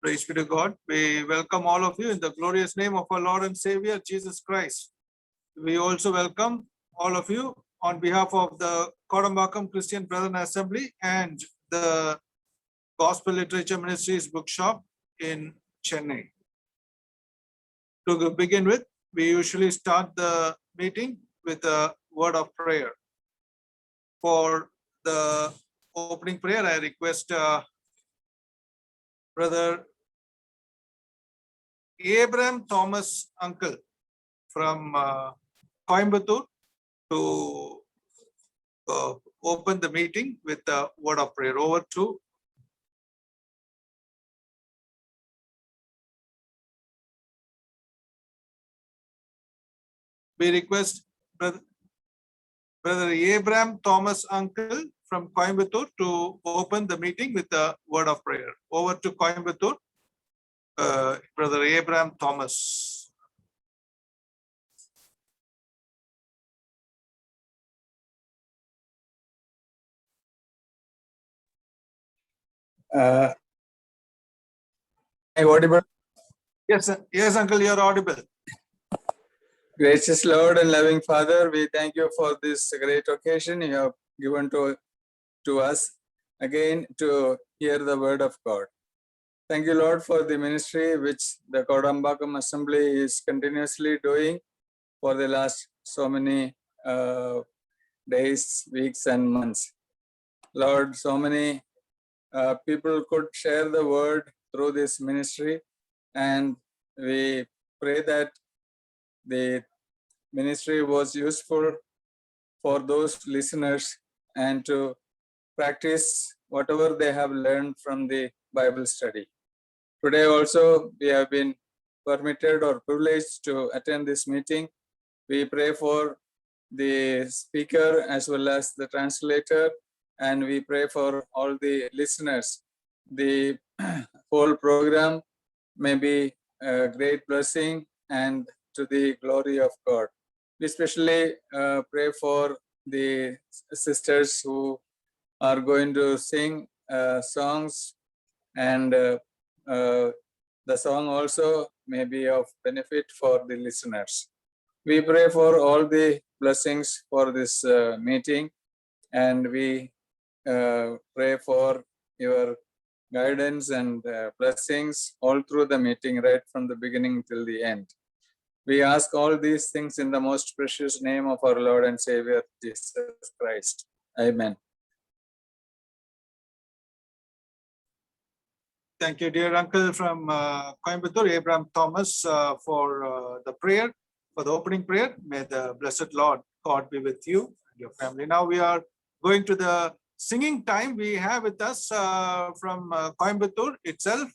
Praise be to God. We welcome all of you in the glorious name of our Lord and Savior, Jesus Christ. We also welcome all of you on behalf of the Kodambakam Christian Brethren Assembly and the Gospel Literature Ministries Bookshop in Chennai. To begin with, we usually start the meeting with a word of prayer. For the opening prayer, I request Brother Abraham Thomas Uncle from Coimbatore to open the meeting with a word of prayer. Over to we request Brother Abraham Thomas Uncle from Coimbatore to open the meeting with a word of prayer. Over to Coimbatore, Brother Abraham Thomas. Audible? Yes, sir. Yes, Uncle, you're audible. Gracious Lord and loving Father, we thank you for this great occasion you have given to us again to hear the word of God. Thank you, Lord, for the ministry which the Kodambakam Assembly is continuously doing for the last so many days, weeks, and months. Lord, so many people could share the word through this ministry, and we pray that the ministry was useful for those listeners and to practice whatever they have learned from the Bible study. Today also we have been permitted or privileged to attend this meeting. We pray for the speaker as well as the translator, and we pray for all the listeners. The whole program may be a great blessing and to the glory of God. We especially pray for the sisters who are going to sing songs, and the song also may be of benefit for the listeners. We pray for all the blessings for this meeting, and we pray for your guidance and blessings all through the meeting, right from the beginning till the end. We ask all these things in the most precious name of our Lord and Savior, Jesus Christ. Amen. Thank you, dear Uncle from Coimbatore, Abraham Thomas, for the prayer, for the opening prayer. May the blessed Lord God be with you and your family. Now we are going to the singing time. We have with us from Coimbatore itself,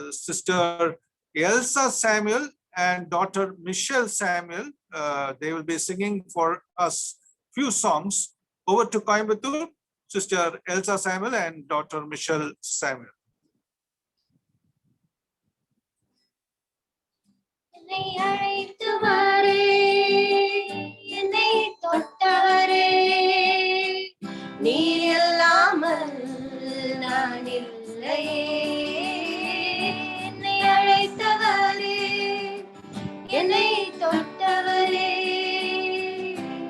Sister Elsa Samuel and daughter Michelle Samuel. They will be singing for us few songs. Over to Coimbatore, Sister Elsa Samuel and daughter Michelle Samuel. என்னை அழைத்து வாரே, என்னை தொட்டாரே, நீர் இல்லாமல் நான் இல்லையே. என்னை அழைத்தவரே, என்னை தொட்டவரே,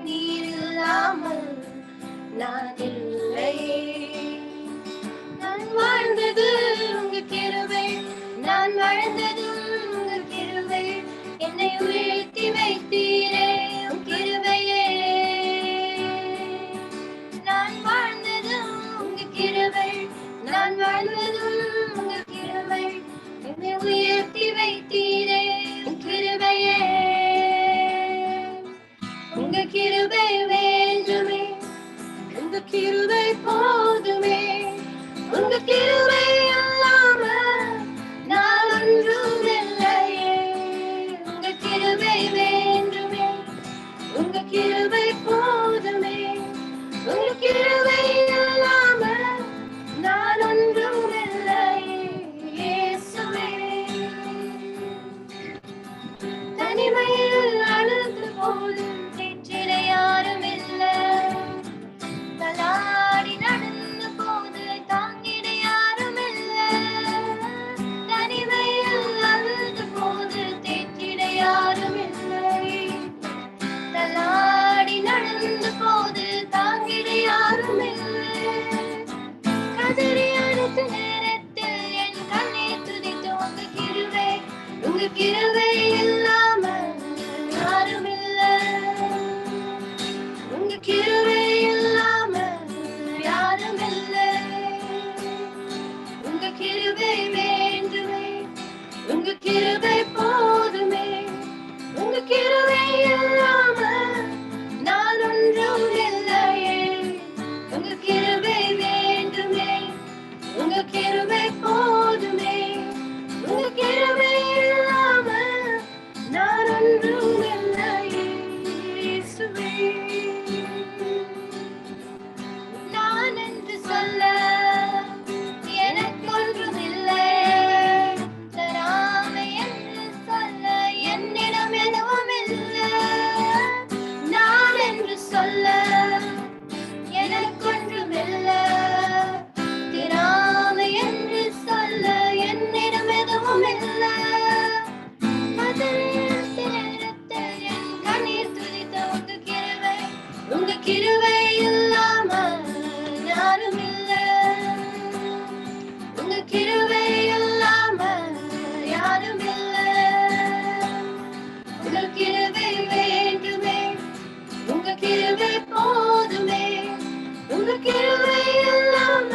நீர் இல்லாமல் நான் இல்லையே. நான் வாழ்ந்தது உங்க கிருபை, நான் வாழ்ந்தது உங்க கிருபை, என்னை உயர்த்தி வைத்தீரே உம் கிருபையே. நான் வாழ்ந்தது உங்க கிருபை, நான் வாழ்ந்தது உங்க கிருபை, என்னை உயர்த்தி வைத்தீரே உம் கிருபையே. உங்க கிருபை வேண்டுமே, உங்க கிருபை போதுமே, உங்க கிருபை இல்லாம நான் ஒன்றும் இல்லையே. உங்க கிருபை வேண்டுமே, உங்க கிருபை போதுமே, உங்க கிருபை இல்லாம நான் ஒன்றும் இல்லையே. இயேசுவே கிருபை இல்லாம யாரும் இல்ல. உங்க கிருபை இல்லாம யாரும் இல்ல. உங்க கிருபை வேண்டுமே, உங்க கிருபை போதுமே. உங்க கிருபை இல்லாம நான் ஒன்றும் இல்லையே. உங்க கிருபை வேண்டுமே, உங்க கிருபை போதுமே. உங்க கிருபை இல்லாம நான் ஒன்றும் இல்லையே. இயேசுவே, நான் என்று சொல்ல எனக்கொன்றும் இல்லை. தராமை என்று சொல்ல என்னிடம் எதுவும் இல்லை. நான் என்று சொல்ல எனக்கொன்றும் இல்லை. திராமை என்று சொல்ல என்னிடம் எதுவும் இல்லை. என் கண்ணீர் துளித்த உங்க கிருபை, உங்க கிருபை இல்லாம யாரும் இல்லை. உங்க கிருபை இல்லாம யாரும் இல்லை. உங்க கிருபை வேண்டுமே, உங்க கிருபை போதுமே. உங்க கிருபை இல்லாம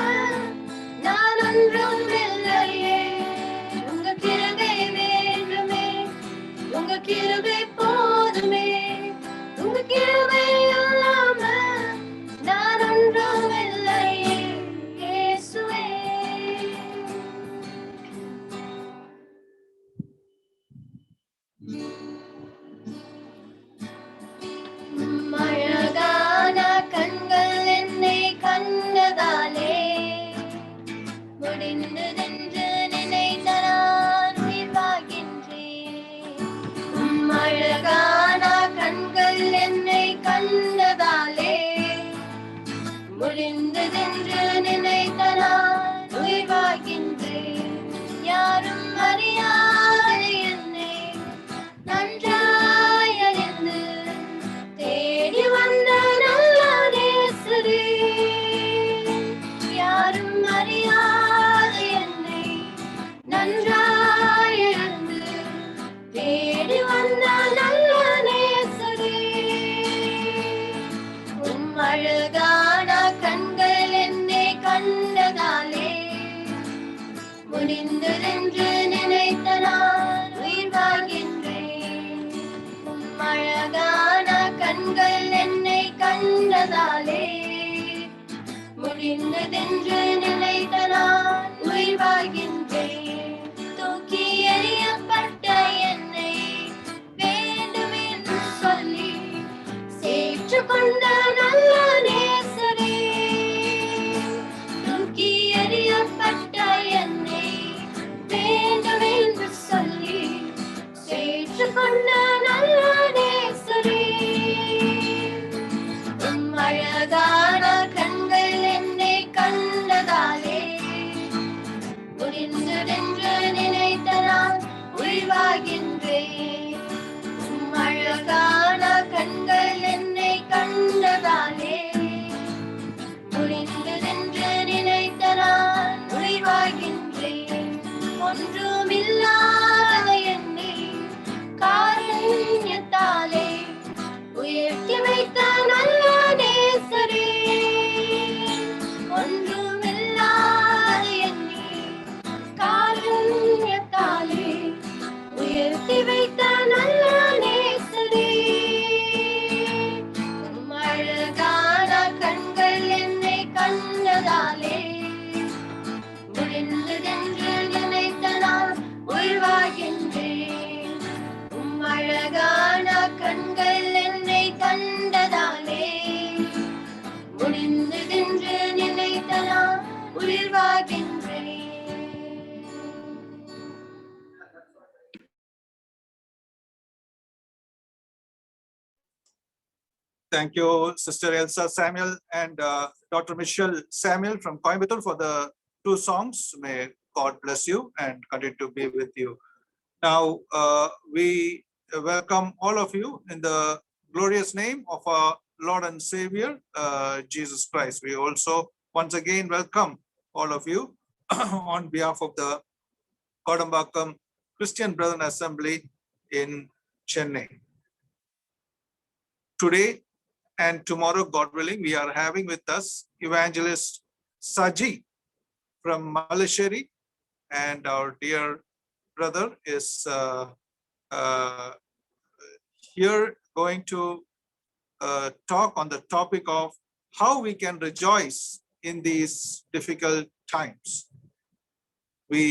நான் ஒன்றும் இல்லையே. உங்க கிருபை வேண்டுமே, உங்க கிருபை போதுமே. உங்க கிருபை இல்லாம நான் ஒன்றும் இல்லையே. இயேசுவே, அழகான கண்கள் என்னை கண்டதாலே முடிந்ததென்று நினைத்த நான் உயிர்வாகின்றேன். அழகான கண்கள் என்னை கண்டதாலே முடிந்ததென்று நினைத்த நான் உயிர்வாகின்றேன். யாரும் அறியாத என்னை நன்றாய் அறிந்து தேடி வந்த நல்ல நேசரே. யாரும் அறியாத என்னை நன்றாய் அறிந்து தேடி வந்த நல்ல நேசரே. உம் அழகான கண்கள் என்னை கண்டதாலே முடிந்ததென்று நினைத்த நான் உயிர்வாகின்றேன். உம் அழகான கண்கள் என்னை கண்டதாலே முடிந்ததென்று நினைத்த நான் உயிர்வாகின்றேன். தூக்கி எறியப்பட்ட என்னை வேண்டும் என்று சொல்லி சேற்றுக்கொண்ட நல்ல நேசரே. தூக்கி எறியப்பட்ட என்னை வேண்டும் என்று சொல்லி சேற்றுக்கொண்ட நல்ல நேசரே. உம் அழகான கண்கள் என்னை கண்டதாலே முடிந்ததென்று நினைத்த நான் உயிர்வாகின்றேன். உம் அழகான கண்கள் என்னை கண்டதாலே முடிந்ததென்று நினைத்த நான் உயிர்வாகின்றேன். ஒன்றுமில்லாத என்னை காருண்யத்தாலே உயர்த்தி வைத்த நல்ல நேசரே. ஒன்றுமில்லாத என்னை காருண்யத்தாலே உயர்த்தி வைத்த நல்ல நேசரே. உம் அழகான கண்கள் என்னை கண்டதாலே முடிந்ததென்று நினைத்த நான் உயிர்வாகின்றேன். உம் அழகான கண்கள் என்னை கண்டதாலே முடிந்ததென்று நினைத்த நான் உயிர்வாகின்றேன். Thank you, Sister Elsa Samuel and Dr. Michelle Samuel from Coimbatore for the two songs. May God bless you and continue to be with you. Now, we welcome all of you in the glorious name of our Lord and Savior, Jesus Christ. We also once again welcome all of you on behalf of the Kodambakkam Christian Brethren Assembly in Chennai. Today and tomorrow, God willing, we are having with us Evangelist Saji from Malasheri, and our dear brother is here going to talk on the topic of how we can rejoice in these difficult times. We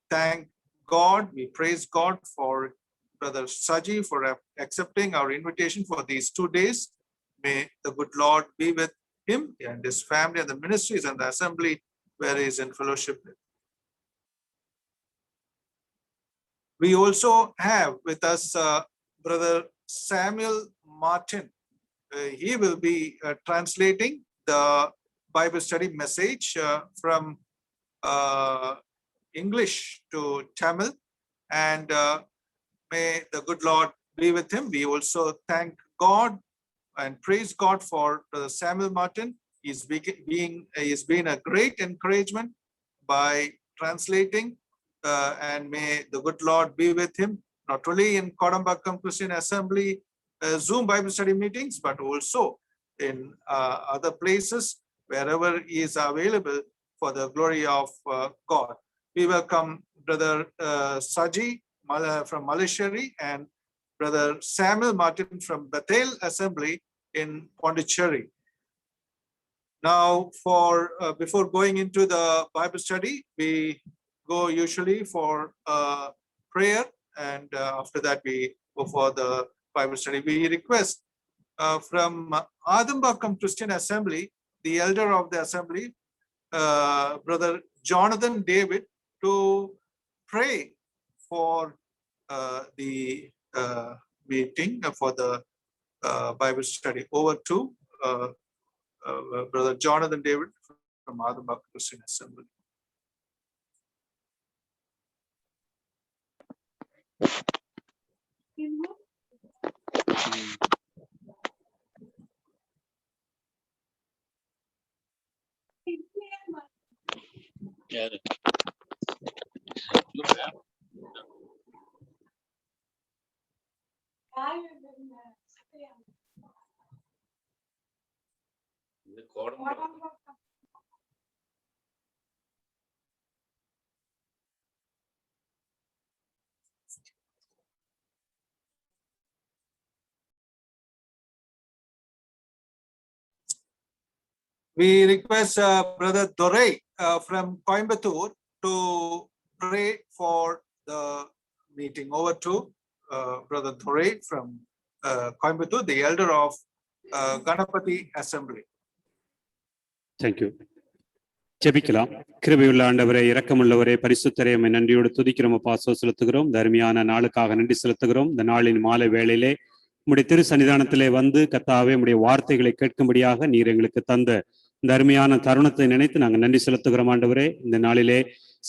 thank God, we praise God for Brother Saji for accepting our invitation for these 2 days. May the good Lord be with him and his family and the ministries and the assembly where he is in fellowship with. We also have with us Brother Samuel Martin. He will be translating the Bible study message from English to Tamil, and may the good Lord be with him. We also thank God and praise God for Brother Samuel Martin. He's been a great encouragement by translating, and may the good Lord be with him, not only in Kodambakkam Christian Assembly Zoom Bible study meetings, but also in other places wherever he is available for the glory of God. We welcome Brother Saji from Malasheri and Brother Samuel Martin from Bethel Assembly in Pondicherry. Now, before going into the Bible study, we go usually for prayer, and after that we go for the Bible study. We request from Adambakkam Christian Assembly, the elder of the assembly, Brother Jonathan David, to pray for the meeting, for the Bible study. Over to Brother Jonathan David from Adambakkam Christian Assembly. We request Brother Dore from Coimbatore to pray for the meeting. Over to Brother Dore from Coimbatore, the elder of Ganapati Assembly. Thank you. ஜெபிக்கலாம். கிருபையுள்ள ஆண்டவரே, இரக்கமுள்ளவரே, பரிசுத்தரே, உம்மை நன்றியோடு துதிக்கிறோம், Faso செலுத்துகிறோம். தர்மியான நாளுக்காக நன்றி செலுத்துகிறோம். இந்த நாளின் மாலை வேளையிலே உம்முடைய திரு சன்னிதானத்திலே வந்து கர்த்தாவே உம்முடைய வார்த்தைகளை கேட்கும்படியாக நீர் எங்களுக்கு தந்த இந்த அருமையான தருணத்தை நினைத்து நாங்கள் நன்றி செலுத்துகிறோம். ஆண்டவரே, இந்த நாளிலே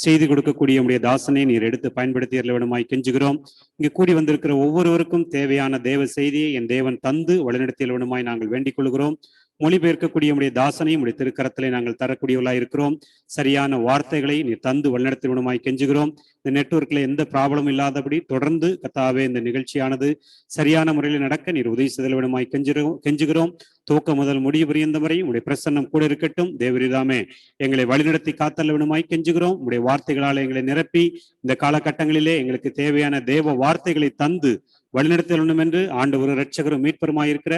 செய்தி கொடுக்கக்கூடிய உம்முடைய தாசனை நீர் எடுத்து பயன்படுத்தி வேண்டுமாய் கெஞ்சுகிறோம். இங்கு கூடி வந்திருக்கிற ஒவ்வொருவருக்கும் தேவையான தேவ செய்தியை என் தேவன் தந்து வழிநடத்திய வேண்டுமாய் நாங்கள் வேண்டிக் கொள்கிறோம். மொழிபெயர்க்கக்கூடிய உடைய தாசனையும் உடைய திருக்கரத்திலே நாங்கள் தரக்கூடியவர்களாக இருக்கிறோம். சரியான வார்த்தைகளை நீ தந்து வழிநடத்திவிடுமாய் கெஞ்சுகிறோம். இந்த நெட்வொர்க்ல எந்த ப்ராப்ளம் இல்லாதபடி தொடர்ந்து கர்த்தாவே இந்த நிகழ்ச்சியானது சரியான முறையில் நடக்க நீர் உதவி செய்தல் விடுமாய் கெஞ்சுகிறோம். துவக்க முதல் முடிவு பரியந்த வரை உடைய பிரசன்னம் கூட இருக்கட்டும். தேவரிதாமே எங்களை வழிநடத்தி காத்தல் விடுமாய் கெஞ்சுகிறோம். உடைய வார்த்தைகளால் எங்களை நிரப்பி இந்த காலகட்டங்களிலே எங்களுக்கு தேவையான தேவ வார்த்தைகளை தந்து வழிநடத்த வேண்டும் என்று ஆண்டவரும் இரட்சகரும் மீட்பருமாயிருக்கிற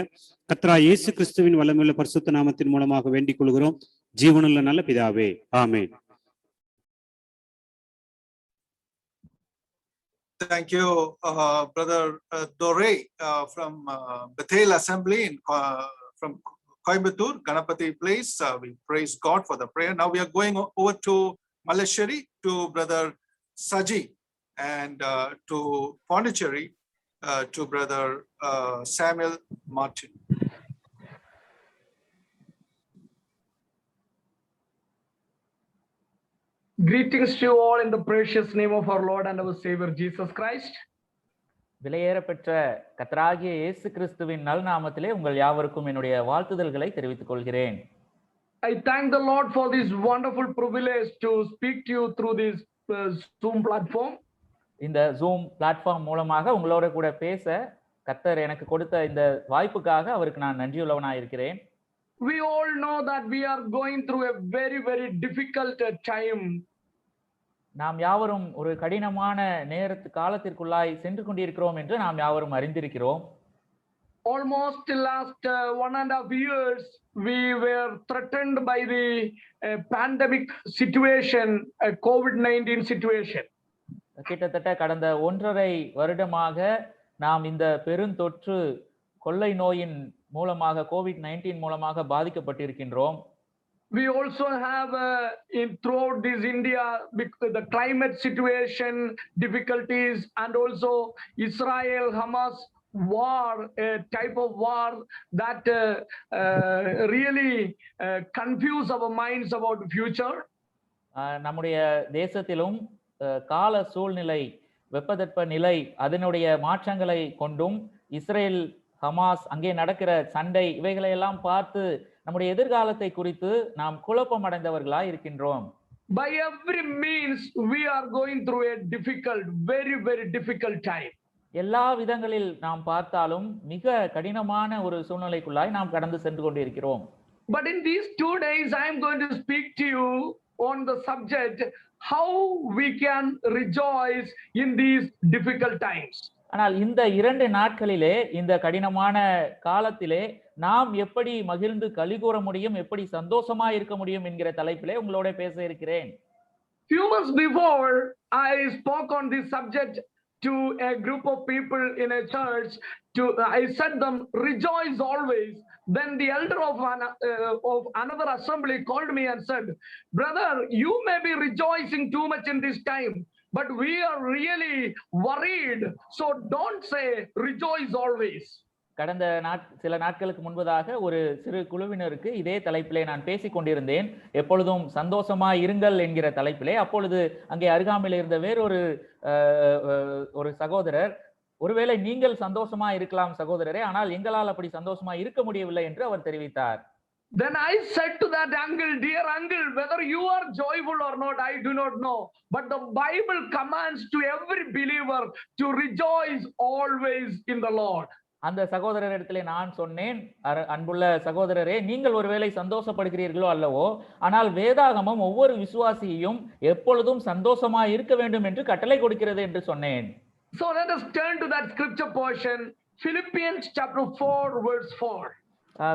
கர்த்தராகிய இயேசு கிறிஸ்துவின் வல்லமையுள்ள பரிசுத்த நாமத்தின் மூலமாக வேண்டிக் கொள்கிறோம். ஜீவனுள்ள நல்ல பிதாவே, ஆமென். Thank you, Brother Dore from Bethel Assembly from Coimbatore, Ganapati place. We praise God for the prayer. Now we are going over to Malasheri, to Brother Saji, and to Pondicherry, to Brother Samuel Martin. Greetings to you all in the precious name of our Lord and our Savior Jesus Christ. விலையேறப்பெற்ற கர்த்தராகிய இயேசு கிறிஸ்துவின் நல்நாமத்திலே உங்கள் யாவருக்கும் என்னுடைய வாழ்த்துதல்களை தெரிவித்துக் கொள்கிறேன். I thank the Lord for this wonderful privilege to speak to you through this Zoom platform. இந்த zoom platform மூலமாக உங்களோட கூட பேச கர்த்தர் எனக்கு கொடுத்த இந்த வாய்ப்புக்காக அவருக்கு நான் நன்றியுள்ளவனாய் இருக்கிறேன். We all know that we are going through a very, very difficult time. நாம் யாவரும் ஒரு கடினமான காலத்திற்குள்ளாய் சென்று கொண்டிருக்கிறோம் என்று நாம் யாவரும் அறிந்திருக்கிறோம். Almost last 1.5 years, we were threatened by the pandemic situation, COVID-19 situation. கிட்டத்தட்ட கடந்த 1.5 வருடமாக நாம் இந்த பெருந்தொற்று கொள்ளை நோயின் மூலமாக COVID-19 மூலமாக பாதிக்கப்பட்டிருக்கின்றோம். We also have throughout this India the climate situation difficulties, and also Israel Hamas war, a type of war that really confuse our minds about the future. நம்முடைய தேசத்திலும் கால சூழ்நிலை, வெப்பதட்ப நிலை, அதனுடைய மாற்றங்களை கொண்டும் இஸ்ரேல் ஹமாஸ் அங்கே நடக்கிற சண்டை இவைகளை எல்லாம் பார்த்து நம்முடைய எதிர்காலத்தை குறித்து நாம் குழப்பம் அடைந்தவர்களாய் இருக்கின்றோம். By every means we are going through a difficult, very, very difficult time. எல்லா விதங்களில் நாம் பார்த்தாலும் மிக கடினமான ஒரு சூழ்நிலைக்குள்ளாய் நாம் கடந்து சென்று கொண்டிருக்கிறோம். But in these 2 days I am going to speak to you on the subject how we can rejoice in these difficult times. ஆனால் இந்த 2 நாட்களிலே, இந்த கடினமான காலத்திலே நாம் எப்படி மகிழ்ந்து களிகூற முடியும், எப்படி சந்தோஷமா இருக்க முடியும் என்கிற தலைப்பிலே உங்களோட பேச இருக்கிறேன். Few months before I spoke on this subject to a group of people in a church. I said them, rejoice always. Then the elder of another assembly called me and said, brother, you may be rejoicing too much in this time, but we are really worried. So don't say rejoice always. கடந்த சில நாட்களுக்கு முன்பதாக ஒரு சிறு குழுவினருக்கு இதே தலைப்பிலே நான் பேசிக் கொண்டிருந்தேன். எப்பொழுதும் சந்தோஷமா இருங்கள் என்கிற தலைப்பிலே. அப்பொழுது அங்கே அருகாமையில் இருந்த வேறொரு ஒரு சகோதரர், ஒருவேளை நீங்கள் சந்தோஷமா இருக்கலாம் சகோதரரே, ஆனால் எங்களால் அப்படி சந்தோஷமா இருக்க முடியவில்லை என்று அவர் தெரிவித்தார். Then I said to that uncle, dear uncle, whether you are joyful or not, I do not know. But the Bible commands to every believer to rejoice always in the Lord. அந்த சகோதரரிடத்திலே நான் சொன்னேன், அன்புள்ள சகோதரரே, நீங்கள் ஒருவேளை சந்தோஷப்படுகிறீர்களோ அல்லவோ, ஆனால் வேதாகமம் ஒவ்வொரு விசுவாசியையும் எப்பொழுதும் சந்தோஷமா இருக்க வேண்டும் என்று கட்டளை கொடுக்கிறது என்று சொன்னேன். So let us turn to that scripture portion, Philippians chapter 4 verse 4.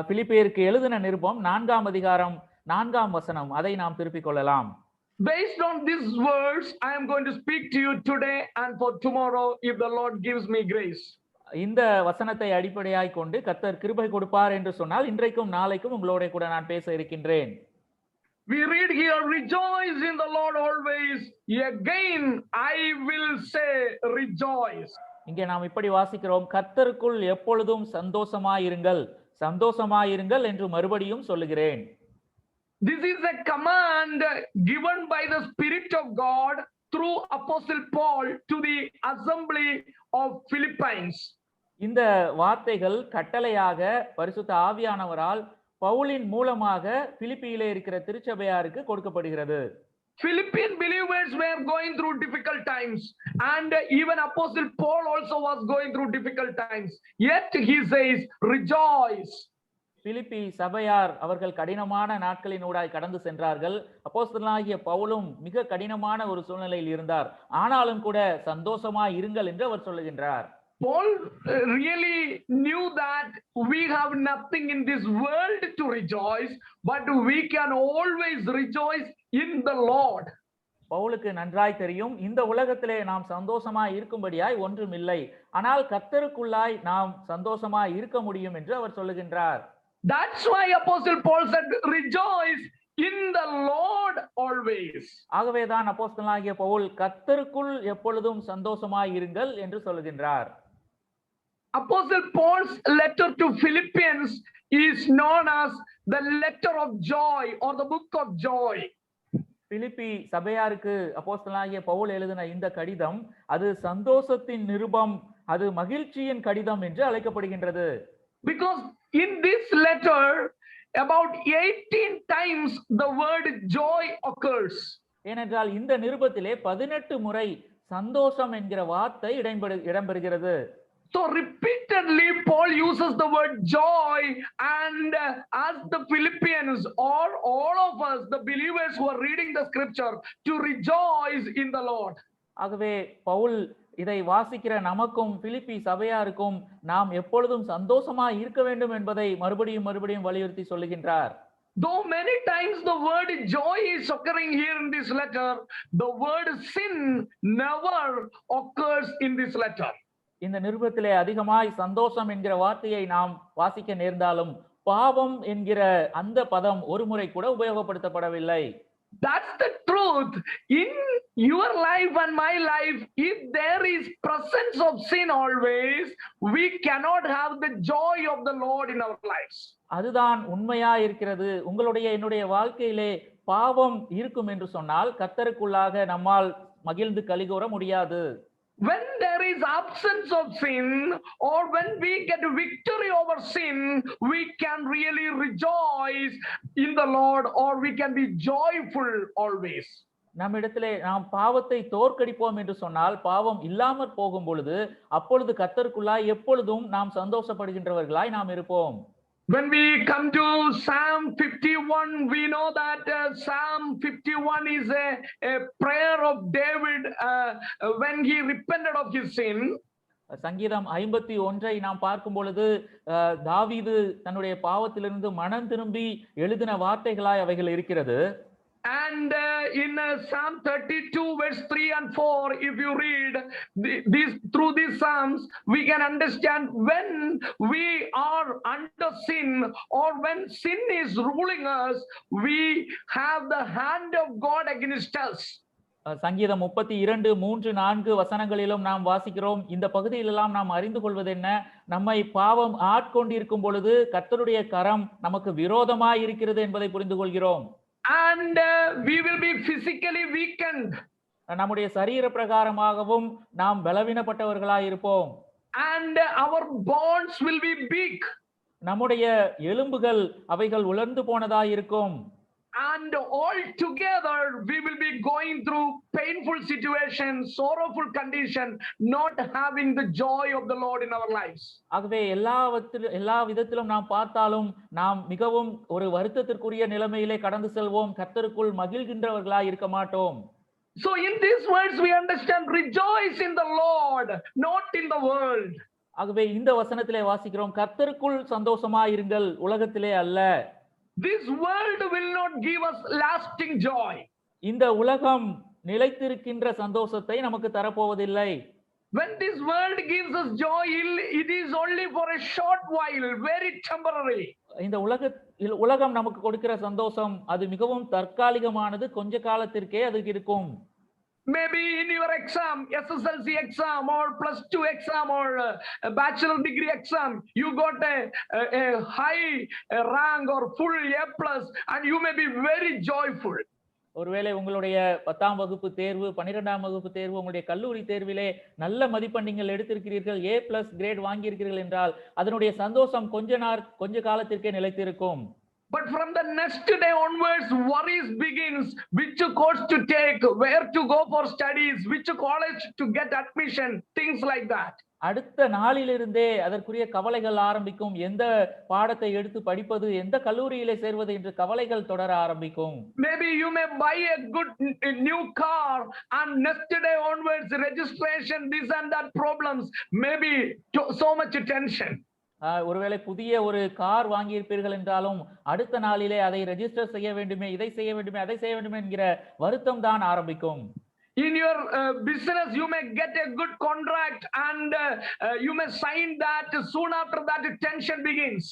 பிலிப்பியருக்கு எழுதின நிருபம் 4ஆம் அதிகாரம் 4ஆம் வசனம், அதை நாம் திருப்பிக் கொள்ளலாம். Based on this verse, I am going to speak to you today and for tomorrow if the Lord gives me grace. இந்த வசனத்தை அடிப்படையாய் கொண்டு கர்த்தர் கிருபை கொடுப்பார் என்று சொன்னால் இன்றைக்கும் நாளைக்கும் உங்களோட கூட நான் பேச இருக்கின்றேன். We read here, rejoice in the Lord always. Again I will say rejoice. இங்கே நாம் இப்படி வாசிக்கிறோம், கர்த்தருக்குள் எப்பொழுதும் சந்தோஷமாயிருங்கள், சந்தோஷமாயிருங்கள் என்று மறுபடியும் சொல்லுகிறேன். This is a command given by the Spirit of God through Apostle Paul to the assembly of Philippines. இந்த வார்த்தைகள் கட்டளையாக பரிசுத்த ஆவியானவரால் பவுலின் மூலமாக பிலிப்பியிலே இருக்கிற திருச்சபையாருக்கு கொடுக்கப்படுகிறது. Philippian believers were going through difficult times, and even Apostle Paul also was going through difficult times. Yet he says, rejoice. பிலிப்பி சபையார் அவர்கள் கடினமான நாட்களினூடாய் கடந்து சென்றார்கள். அப்போஸ்தலனாகிய பவுலும் மிக கடினமான ஒரு சூழ்நிலையில் இருந்தார். ஆனாலும் கூட சந்தோஷமா இருங்கள் என்று அவர் சொல்லுகின்றார். Paul really knew that we have nothing in this world to rejoice, but we can always rejoice in the Lord. பவுலுக்கு நன்றாய் தெரியும், இந்த உலகத்திலே நாம் சந்தோஷமா இருக்கும்படியாய் ஒன்றும் இல்லை, ஆனால் கர்த்தருக்குள்ளாய் நாம் சந்தோஷமா இருக்க முடியும் என்று அவர் சொல்லுகின்றார். That's why Apostle Paul said, rejoice in the Lord always. ஆகவேதான் அப்போஸ்தலனாகிய பவுல் கர்த்தருக்குள் எப்பொழுதும் சந்தோஷமாய் இருங்கள் என்று சொல்லுகின்றார். Apostle Paul's letter to Philippians is known as the letter of joy or the book of joy. பிலிப்பி சபையாருக்கு அப்போஸ்தலனாகிய பவுல் எழுதின இந்த கடிதம் அது சந்தோஷத்தின் நிருபம், அது மகிழ்ச்சியின் கடிதம் என்று அழைக்கப்படுகின்றது. Because in this letter about 18 times the word joy occurs. ஏனென்றால் இந்த நிருபத்திலே 18 முறை சந்தோஷம் என்கிற வார்த்தை இடம்பெறுகிறது. So repeatedly Paul uses the word joy, and as the Philippians or all of us, the believers who are reading the scripture, to rejoice in the Lord. ஆகவே பவுல் இதை வாசிக்கிற நமக்கும் பிலிப்பி சபையாருக்கும் நாம் எப்பொழுதும் சந்தோஷமா இருக்க வேண்டும் என்பதை மறுபடியும் வலியுறுத்தி சொல்லுகின்றார். Though many times the word joy is occurring here in this letter, the word sin never occurs in this letter. இந்த நிருபத்திலே அதிகமாய் சந்தோஷம் என்கிற வார்த்தையை நாம் வாசிக்க நேர்ந்தாலும் பாவம் என்கிற அந்த பதம் ஒரு முறை கூட உபயோகப்படுத்தப்படவில்லை. That's the truth. In your life and my life, if there is presence of sin always, we cannot have the joy of the Lord in our lives. அதுதான் உண்மையா இருக்கிறது. உங்களுடைய என்னுடைய வாழ்க்கையிலே பாவம் இருக்கும் என்று சொன்னால் கர்த்தருக்குள்ளாக நம்மால் மகிழ்ந்து கலிகூர முடியாது. When there is absence of sin, or when we get victory over sin, we can really rejoice in the Lord, or we can be joyful always. நம்மிடத்திலே நாம் பாவத்தை தோற்கடிப்போம் என்று சொன்னால் பாவம் இல்லாமற் போகும் பொழுது அப்பொழுது கர்த்தருக்குள்ளாய் எப்பொழுதும் நாம் சந்தோஷப்படுகின்றவர்களாய் நாம் இருப்போம். When we come to Psalm 51, we know that Psalm 51 is a prayer of David when he repented of his sin. சங்கீதம் 51 நாம் பார்க்கும் பொழுது தாவீது தன்னுடைய பாவத்திலிருந்து மனம் திரும்பி எழுதின வார்த்தைகளாய் அவைகள் இருக்கிறது. And in Psalm 32 verse 3 and 4, if you read through these Psalms, we can understand when we are under sin, or when sin is ruling us, we have the hand of God against us. சங்கீதம் 32, 3, 4 வசனங்களிலும் நாம் வாசிக்கிறோம். இந்த பகுதியிலெல்லாம் நாம் அறிந்து கொள்வது என்ன? நம்மை பாவம் ஆட்கொண்டிருக்கும் பொழுது கர்த்தருடைய கரம் நமக்கு விரோதமாய் இருக்கிறது என்பதை புரிந்து கொள்கிறோம். And we will be physically weakened. நம்முடைய சரீர பிரகாரமாகவும் நாம் பலவீனப்பட்டவர்களாய் இருப்போம். And our bones will be big. நம்முடைய எலும்புகள் அவைகள் உலர்ந்து போனதாய் இருக்கும். And all together we will be going through painful situations, sorrowful condition, not having the joy of the Lord in our lives. ஆகவே எல்லா விதத்திலும் நாம் பார்த்தாலும் நாம் மிகவும் ஒரு வருத்தத்திற்குரிய நிலைமையிலே கடந்து செல்வோம். கர்த்தருக்குள் மகிழ்கின்றவர்களாய் இருக்க மாட்டோம். So in these words we understand, rejoice in the Lord, not in the world. ஆகவே இந்த வசனத்திலே வாசிக்கிறோம், கர்த்தருக்குள் சந்தோஷமாய் இருங்கள், உலகத்திலே அல்ல. This world will not give us lasting joy. இந்த உலகம் நிலைத்திருக்கின்ற சந்தோஷத்தை நமக்கு தரப்போவதில்லை. When this world gives us joy, it is only for a short while, very temporary. இந்த உலகம் நமக்கு கொடுக்கிற சந்தோஷம் அது மிகவும் தற்காலிகமானது, கொஞ்ச காலத்திற்கே அது இருக்கும். Maybe in your exam, SSLC exam or +2 exam or a bachelor degree exam, you got a high rank or full A+, and you may be very joyful. ஒருவேளை உங்களுடைய 10ஆம் வகுப்பு தேர்வு, 12ஆம் வகுப்பு தேர்வு, உங்களுடைய கல்லூரி தேர்விலே நல்ல மதிப்பெண் நீங்கள் எடுத்திருக்கிறீர்கள், A+ கிரேட் வாங்கி இருக்கிறீர்கள் என்றால் அதனுடைய சந்தோஷம் கொஞ்ச காலத்திற்கே நிலைத்திருக்கும். But from the next day onwards, worries begins. Which course to take, where to go for studies, which college to get admission, things like that. அடுத்த நாளிலிருந்தே அதற்குரிய கவலைகள் ஆரம்பிக்கும். எந்த பாடத்தை எடுத்து படிப்பது, எந்த கல்லூரியிலே சேர்வது என்று கவலைகள் தொடர ஆரம்பிக்கும். Maybe you may buy a good new car, and next day onwards registration, this and that problems, maybe so much tension. ஒருவேளை புதிய ஒரு கார் வாங்கி இருப்பீர்கள் என்றாலும் அடுத்த நாளிலே அதை ரெஜிஸ்டர் செய்ய வேண்டுமே, இதை செய்ய வேண்டுமே, அதை செய்ய வேண்டுமே என்கிற வருத்தம் தான் ஆரம்பிக்கும். In your business, you may get a good contract, and you may sign that. Soon after that, tension begins.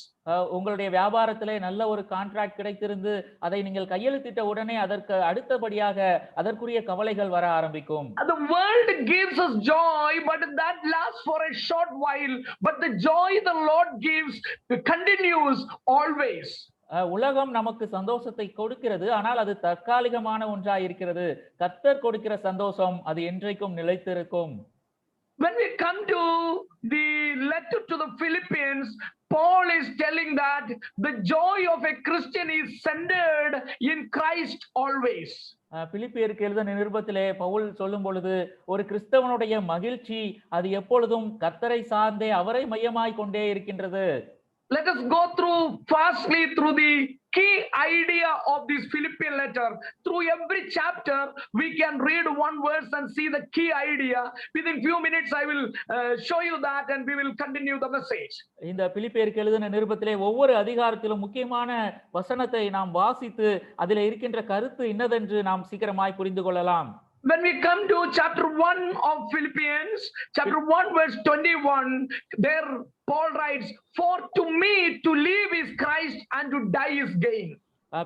உங்களுடைய வியாபாரத்திலே நல்ல ஒரு கான்ட்ராக்ட் கிடைத்திருந்து அதை நீங்கள் கையெழுத்திட்ட உடனே அதற்கு அடுத்தபடியாக அதற்குரிய கவலைகள் வர ஆரம்பிக்கும். The world gives us joy, but that lasts for a short while. But the joy the Lord gives continues always. உலகம் நமக்கு சந்தோஷத்தை கொடுக்கிறது, ஆனால் அது தற்காலிகமான ஒன்றாய் இருக்கிறது. கர்த்தர் கொடுக்கிற சந்தோஷம் அது என்றைக்கும் நிலைத்திருக்கும். When we come to the letter to the Philippians, Paul is telling that the joy of a Christian is centered in Christ always. பிலிப்பியருக்கு எழுதின நிருபத்திலே பவுல் சொல்லும் பொழுது ஒரு கிறிஸ்தவனுடைய மகிழ்ச்சி அது எப்பொழுதும் கர்த்தரை சார்ந்தே அவரை மையமாய் கொண்டே இருக்கின்றது. Let us go fastly through the key idea of this Philippian letter. Through every chapter, we can read one verse and see the key idea. Within few minutes, I will show you that and we will continue the message. இந்த பிலிப்பியருக்கு எழுதின நிருபத்திலே ஒவ்வொரு அதிகாரத்திலும் முக்கியமான வசனத்தை நாம் வாசித்து அதில் இருக்கின்ற கருத்து இன்னதென்று நாம் சீக்கிரமாய் புரிந்து கொள்ளலாம். When we come to chapter 1 of Philippians, chapter 1 verse 21, there Paul writes, "For to me to live is Christ and to die is gain."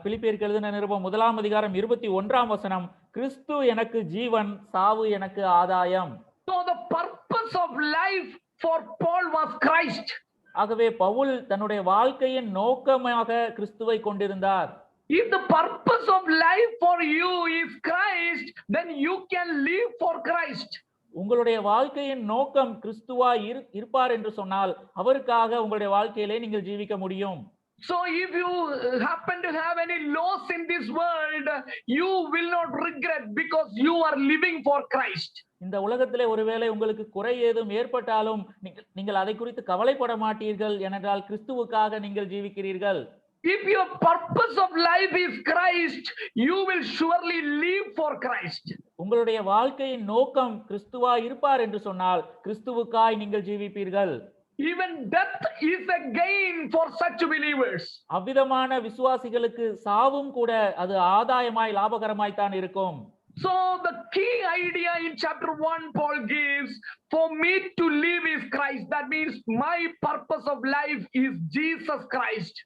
பிலிப்பியருக்கு எழுதின நிருபம் 1ஆம் அதிகாரம் 21ஆம் வசனம், கிறிஸ்து எனக்கு ஜீவன், சாவு எனக்கு ஆதாயம். So the purpose of life for Paul was Christ. ஆகவே பவுல் தன்னுடைய வாழ்க்கையின் நோக்கமாக கிறிஸ்துவை கொண்டிருந்தார். If the purpose of life for you is Christ, then you can live for Christ. உங்களுடைய வாழ்க்கையின் நோக்கம் கிறிஸ்துவா இருப்பார் என்று சொன்னால் அவருக்காக உங்களுடைய வாழ்க்கையிலே நீங்கள் ஜீவிக்க முடியும். So if you happen to have any loss in this world, you will not regret because you are living for Christ. இந்த உலகத்திலே ஒருவேளை உங்களுக்கு குறை ஏதும் ஏற்பட்டாலும் நீங்கள் அதை குறித்து கவலைப்பட மாட்டீர்கள், ஏனென்றால் கிறிஸ்துவுக்காக நீங்கள் ஜீவிக்கிறீர்கள். If your purpose of life is Christ, you will surely live for Christ. உங்களுடைய வாழ்க்கையின் நோக்கம் கிறிஸ்துவா இருப்பார் என்று சொன்னால் கிறிஸ்துவுக்காய் நீங்கள் ஜீவிப்பீர்கள். Even death is a gain for such believers. அவ்விதமான விசுவாசிகளுக்கு சாவும் கூட அது ஆதாயமாய் லாபகரமாய் தான் இருக்கும். So the key idea in chapter 1 Paul gives, for me to live is Christ. That means my purpose of life is Jesus Christ.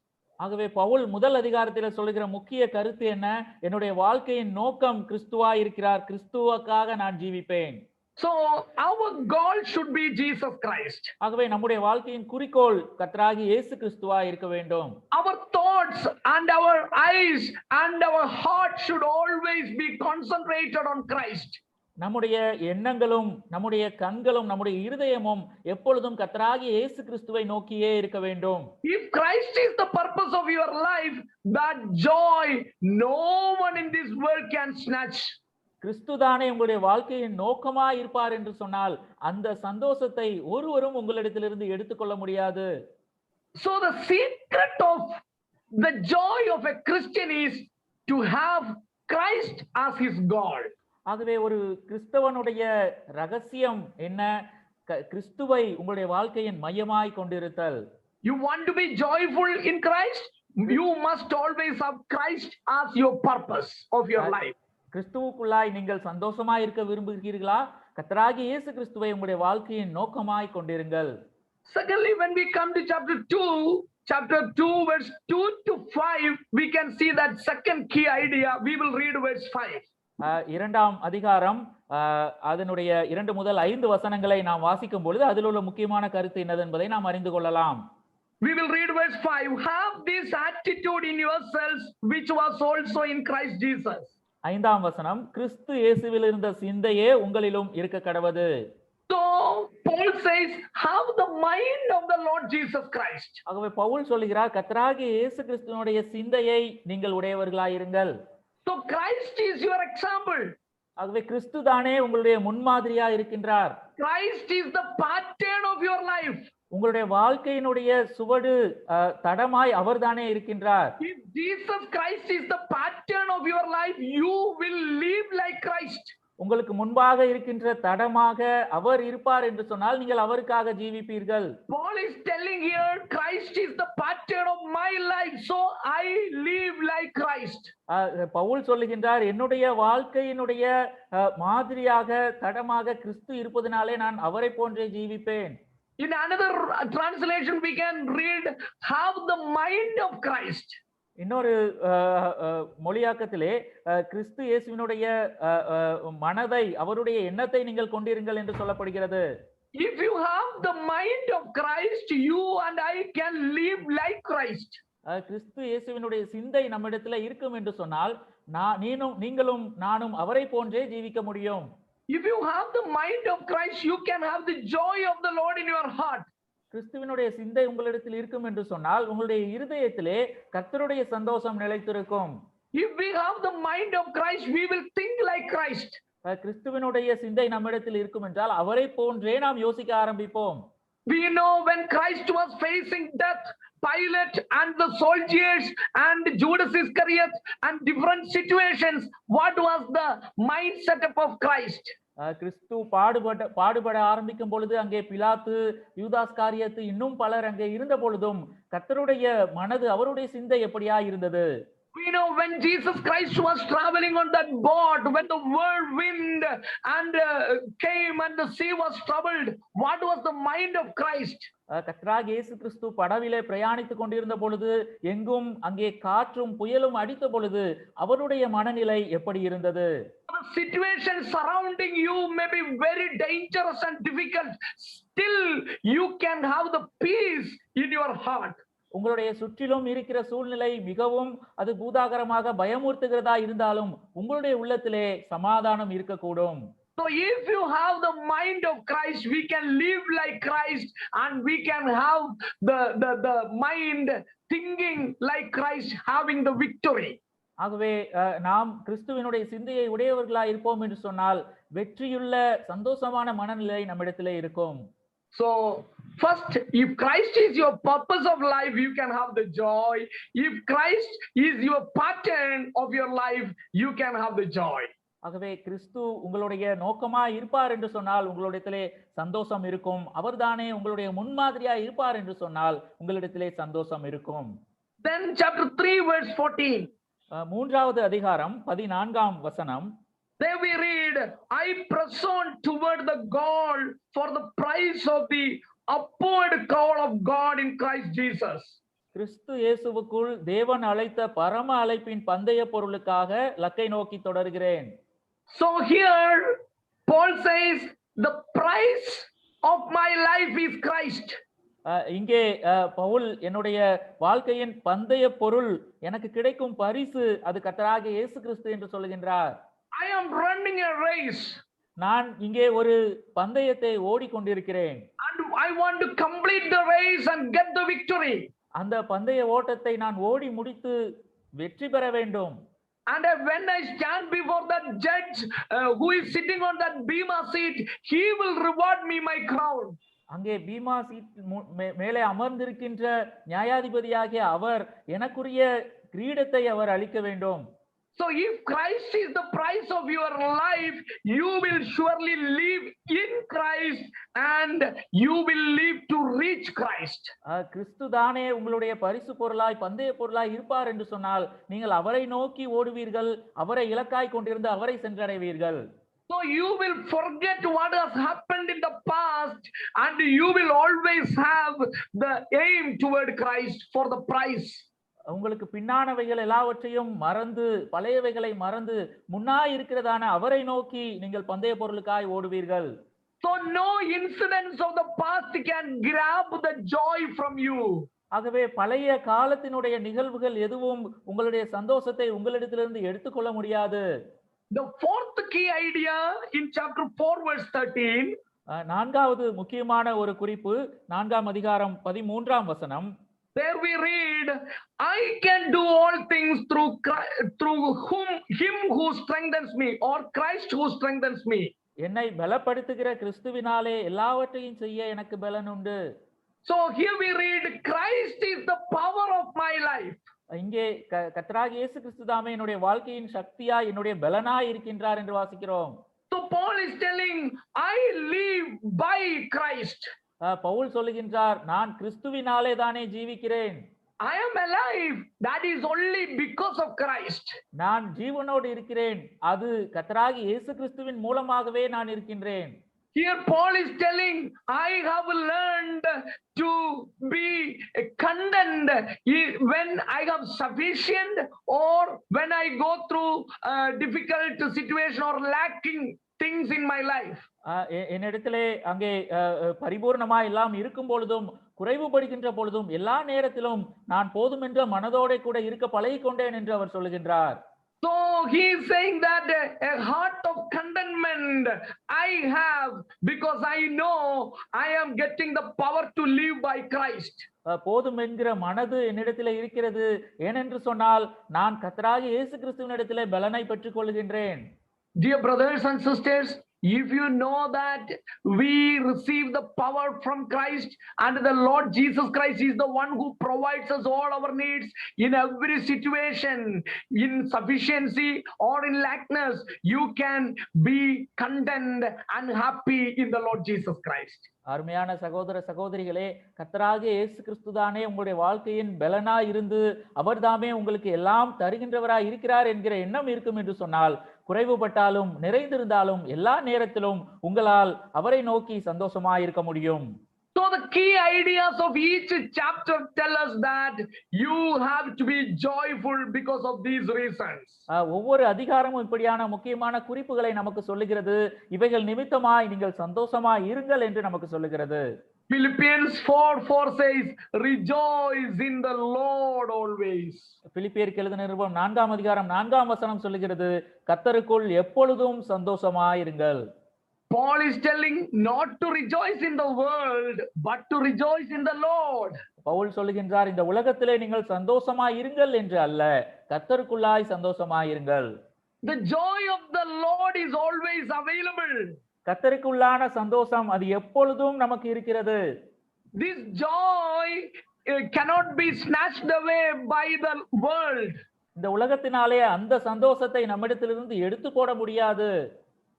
ஆகவே பவுல் முதல் அதிகாரத்தில் சொல்லுகிற முக்கிய கருத்து என்ன? என்னுடைய வாழ்க்கையின் நோக்கம் கிறிஸ்துவா இருக்கிறார், கிறிஸ்துவுக்காக நான் ஜீவிப்பேன். So our goal should be Jesus Christ. ஆகவே நம்முடைய வாழ்க்கையின் குறிக்கோள் கர்த்தராகிய இயேசு கிறிஸ்துவா இருக்க வேண்டும். Our thoughts and our eyes and our heart should always be concentrated on Christ. நம்முடைய எண்ணங்களும் நம்முடைய கண்களும் நம்முடைய இருதயமும் எப்பொழுதும் கர்த்தராகிய இயேசு கிறிஸ்துவை நோக்கியே இருக்க வேண்டும். If Christ is the purpose of your life, that joy no one in this world can snatch. கிறிஸ்துதானே உங்களுடைய வாழ்க்கையின் நோக்கமாய் இருப்பார் என்று சொன்னால் அந்த சந்தோஷத்தை ஒருவரும் உங்களிடத்திலிருந்து எடுத்துக்கொள்ள முடியாது. So the secret of the joy of a Christian is to have Christ as his God. ஆகவே ஒரு கிறிஸ்தவனுடைய ரகசியம் என்ன? கிறிஸ்துவை உங்களுடைய வாழ்க்கையின் மையமாய் கொண்டிருத்தல். You want to be joyful in Christ? You must always have Christ as your purpose of your life. கிறிஸ்துவுக்குள்ளாய் நீங்கள் சந்தோஷமாய் இருக்க விரும்புகிறீர்களா? கர்த்தராகிய இயேசு கிறிஸ்துவை உங்களுடைய வாழ்க்கையின் நோக்கமாய் கொண்டிருங்கள். Secondly, when we come to chapter 2 verse 2 to 5, we can see that second key idea. We will read verse 5. இரண்டாம் அதிகாரம் அதனுடைய 2 முதல் 5 வசனங்களை நாம் வாசிக்கும் பொழுது அதில் உள்ள முக்கியமான கருத்து என்னது என்பதை நாம் அறிந்து கொள்ளலாம். We will read verse 5. Have this attitude in yourselves which was also in Christ Jesus. 5ஆம் வசனம், கிறிஸ்து இயேசுவில் இருந்த சிந்தையே உங்களிலும் இருக்க கடவது. So Paul says, have the mind of the Lord Jesus Christ. ஆகவே பவுல் சொல்கிறார், கர்த்தராகிய இயேசு கிறிஸ்துவினுடைய சிந்தையை நீங்கள் உடையவர்களாயிருங்கள். So Christ is your example. ஆகவே கிறிஸ்து தானே உங்களுடைய முன்மாதிரியா இருக்கின்றார். Christ is the pattern of your life. உங்களுடைய வாழ்க்கையினுடைய சுவடு தடமாய் அவர்தானே இருக்கின்றார். If Jesus Christ is the pattern of your life, you will live like Christ. உங்களுக்கு முன்பாக இருக்கின்ற தடமாக அவர் இருப்பார் என்று சொன்னால் நீங்கள் அவருக்காக ஜீவிப்பீர்கள். Paul is telling here, Christ is the pattern of my life, so I live like Christ. Pavul சொல்லுகின்றார், என்னுடைய வாழ்க்கையினுடைய மாதிரியாக தடமாக கிறிஸ்து இருப்பதனாலே நான் அவரை போன்றே ஜீவிப்பேன். In another translation, we can read, have the mind of Christ. இன்னொரு மொழியாக்கத்திலே கிறிஸ்து இயேசுவினுடைய மனதை, அவருடைய எண்ணத்தை நீங்கள் கொண்டிருங்கள் என்று சொல்லப்படுகிறது. If you have the mind of Christ, you and I can live like Christ. கிறிஸ்து இயேசுவினுடைய சிந்தை நம்மிடத்துல இருக்கும் என்று சொன்னால் நீங்களும் நானும் அவரை போன்றே ஜீவிக்க முடியும். If you have the mind of Christ, you can have the joy of the Lord in your heart. கிறிஸ்துவினுடைய சிந்தை உங்களிடத்தில் இருக்கும் என்று சொன்னால் உங்களுடைய இருதயத்திலே கர்த்தருடைய சந்தோஷம் நிலைத்திருக்கும். If we have the mind of Christ, we will think like Christ. கிறிஸ்துவினுடைய சிந்தை நம்மிடத்தில் இருக்கும் என்றால் அவரை போன்றே நாம் யோசிக்க ஆரம்பிப்போம். We know when Christ was facing death, Pilate and the soldiers and Judas Iscariot and different situations, what was the mindset of Christ? கிறிஸ்து பாடுபட ஆரம்பிக்கும் பொழுது அங்கே பிலாத்து, யூதாஸ் காரியத்து இன்னும் பலர் அங்கே இருந்த பொழுதும் கர்த்தருடைய மனது அவருடைய சிந்தை எப்படியா இருந்தது? We know when Jesus Christ was traveling on that boat, when the whirlwind and came and the sea was troubled, what was the mind of Christ? கர்த்தராகிய இயேசு கிறிஸ்து படவிலே பிரயாணித்துக் கொண்டிருந்த பொழுது எங்கும் அங்கே காற்றும் புயலும் அடித்த பொழுது அவருடைய மனநிலை எப்படி இருந்தது? The situation surrounding you may be very dangerous and difficult. Still, you can have the peace in your heart. உங்களுடைய சுற்றிலும் இருக்கிற சூழ்நிலை மிகவும் அது பூதாகரமாக பயமுறுத்துகிறதா இருந்தாலும் உங்களுடைய உள்ளத்திலே சமாதானம் இருக்கக்கூடும். So if you have the mind of Christ, we can live like Christ and we can have the mind thinking like Christ, having the victory. ஆகவே நாம் கிறிஸ்துவினுடைய சிந்தையை உடையவர்களாய் இருப்போம் என்று சொன்னால் வெற்றியுள்ள சந்தோஷமான மனநிலை நம்மிடத்திலே இருக்கும். So first, if Christ is your purpose of life, you can have the joy. If Christ is your pattern of your life, you can have the joy. ஆகவே கிறிஸ்து உங்களுடைய நோக்கமா இருப்பார் என்று சொன்னால் உங்களிடத்திலே சந்தோஷம் இருக்கும். அவர்தானே உங்களுடைய முன்மாதிரியா இருப்பார் என்று சொன்னால் உங்களிடத்திலே சந்தோஷம் இருக்கும். Then chapter 3 verse 14. மூன்றாவது அதிகாரம் 14ஆம் வசனம். There we read, I press on toward the goal for the prize of the upward call of God in Christ Jesus. கிறிஸ்து இயேசுவுக்குள் தேவன் அழைத்த பரம அழைப்பின் பந்தய பொருளுக்காக லக்கை நோக்கி தொடர்கிறேன். So here Paul says the price of my life is Christ. இங்கே பவுல் என்னுடைய வாழ்க்கையின் பந்தய பொருள் எனக்கு கிடைக்கும் பரிசு அது கர்த்தராகிய இயேசு கிறிஸ்து என்று சொல்லுகின்றார். I am running a race. நான் இங்கே ஒரு பந்தயத்தை ஓடிக்கொண்டிருக்கிறேன். And I want to complete the race and get the victory. அந்த பந்தய ஓட்டத்தை நான் ஓடி முடித்து வெற்றி பெற வேண்டும். And when I stand before that judge who is sitting on that bema seat, he will reward me my crown. அங்கே பீமா சீட் மேலே அமர்ந்திருக்கின்ற நியாயாதிபதியாகிய அவர் எனக்குரிய கிரீடத்தை அவர் அளிக்க வேண்டும். So if Christ is the price of your life, you will surely live in Christ and you will live to reach Christ. கிறிஸ்து தானே உங்களுடைய பரிசு பொருளாய் பந்தய பொருளாய் இருப்பார் என்று சொன்னால் நீங்கள் அவரை நோக்கி ஓடுவீர்கள், அவரை இலக்காய் கொண்டிருந்து அவரை சென்றடைவீர்கள். So you will forget what has happened in the past and you will always have the aim toward Christ for the prize. உங்களுக்கு பின்னானவைகள் எல்லாவற்றையும் மறந்து பழையவைகளை மறந்து முன்னாய் இருக்கிறதான அவரை நோக்கி நீங்கள் பந்தய பொருளுக்காய் ஓடுவீர்கள். So no incidents of the past can grab the joy from you. ஆகவே பழைய காலத்தினுடைய நிகழ்வுகள் எதுவும் உங்களுடைய சந்தோஷத்தை உங்களிடத்திலிருந்து எடுத்துக்கொள்ள முடியாது. The fourth key idea in chapter 4 verse 13. நான்காவது முக்கியமான ஒரு குறிப்பு 4ஆம் அதிகாரம் 13ஆம் வசனம். There we read, I can do all things through him who strengthens me, or Christ who strengthens me. என்னை பலப்படுத்துகிற கிறிஸ்துவினாலே எல்லாவற்றையும் செய்ய எனக்கு பலன் உண்டு. So here we read, Christ is the power of my life. இங்கே கர்த்தராகிய இயேசு கிறிஸ்து தாமே என்னுடைய வாழ்க்கையின் சக்தியா என்னுடைய பலனாய் இருக்கின்றார் என்று வாசிக்கிறோம். So Paul is telling, I live by Christ. Pavul சொல்லுகின்றார், நான் கிறிஸ்துவினாலே தானே ஜீவிக்கிறேன். I am alive. That is only because of Christ. நான் ஜீவனோடு இருக்கிறேன், அது கர்த்தராகிய இயேசு கிறிஸ்துவின் மூலமாகவே நான் இருக்கின்றேன். Here Paul is telling, I have learned to be content when I have sufficient or when I go through a difficult situation or lacking things in my life. என்னிடத்திலே அங்கே பரிபூர்ணமா எல்லாம் இருக்கும் பொழுதும் குறைவுபடுகின்ற பொழுதும் எல்லா நேரத்திலும் நான் போதும் என்ற மனதோட கூட இருக்க பழகிக்கொண்டேன் என்று அவர் சொல்லுகின்றார். So he is saying that a heart of contentment I have because I know I am getting the power to live by Christ. போதும் என்கிற மனது என்னிடத்தில் இருக்கிறது. ஏனென்று சொன்னால் நான் கர்த்தராகிய இயேசு கிறிஸ்துவினிடத்திலே பலனை பெற்றுக் கொள்கின்றேன். Dear brothers and sisters, if you know that we receive the power from Christ and the Lord Jesus Christ is the one who provides us all our needs in every situation, in sufficiency or in lackness, you can be content and happy in the Lord Jesus Christ. அருமையான சகோதர சகோதரிகளே, கர்த்தராகிய இயேசு கிறிஸ்துதானே உங்களுடைய வாழ்க்கையின் பலனா இருந்து அவர்தாமே உங்களுக்கு எல்லாம் தருகின்றவராய் இருக்கிறார் என்கிற எண்ணம் இருக்கும் என்று சொன்னால், குறைவுபட்டாலும் நிறைந்திருந்தாலும் எல்லா நேரத்திலும் உங்களால் அவரை நோக்கி சந்தோஷமாய் இருக்க முடியும். So the key ideas of each chapter tell us that you have to be joyful because of these reasons. ஒவ்வொரு அதிகாரமும் இப்படியான முக்கியமான குறிப்புகளை நமக்கு சொல்லுகிறது. இவைகள் நிமித்தமாய் நீங்கள் சந்தோஷமாய் இருங்கள் என்று நமக்கு சொல்லுகிறது. Philippians 4:4 says, rejoice in the Lord always. பிலிப்பியருக்கு எழுதின நிருபம் 4ஆம் அதிகாரம் 4ஆம் வசனம் சொல்லுகிறது, கர்த்தருக்குள் எப்பொழுதும் சந்தோஷமாய் இருங்கள். Paul is telling not to rejoice in the world, but to rejoice in the Lord. Pavul சொல்லுகின்றார், இந்த உலகத்திலே நீங்கள் சந்தோஷமாய் இருங்கள் என்று அல்ல, கர்த்தருக்குள்ளாய் சந்தோஷமாய் இருங்கள். The joy of the Lord is always available. கர்த்தருக்குள்ளான சந்தோஷம் அது எப்பொழுதும் நமக்கு இருக்கிறது. This joy cannot be snatched away by the world. இந்த உலகத்தினாலே அந்த சந்தோஷத்தை நம்மிடத்திலிருந்து எடுத்து போட முடியாது.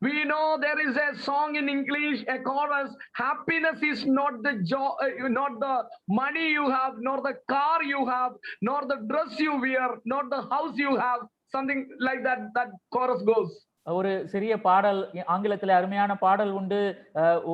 We know there is a song in English, a chorus, happiness is not the joy, not the money you have, nor the car you have, nor the dress you wear, nor the house you have, something like that, that chorus goes. ஒரு சிறிய பாடல் ஆங்கிலத்தில் அருமையான பாடல் உண்டு.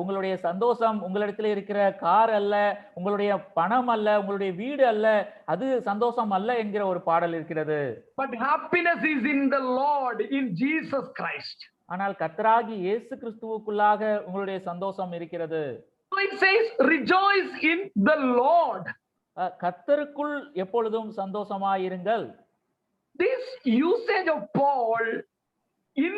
உங்களுடைய சந்தோஷம் உங்களிடத்தில் இருக்கிற கார் அல்ல, உங்களுடைய பணம் அல்ல, உங்களுடைய வீடு அல்ல, அது சந்தோஷம் அல்ல என்கிற ஒரு பாடல் இருக்கிறது. But happiness is in the Lord, in Jesus Christ. ஆனால் கர்த்தராகிய இயேசு கிறிஸ்துவுக்குள்ளாக உங்களுடைய சந்தோஷம் இருக்கிறது. So it says rejoice in the Lord. கர்த்தருக்குள் எப்பொழுதும் சந்தோஷமாயிருங்கள். This usage of Paul in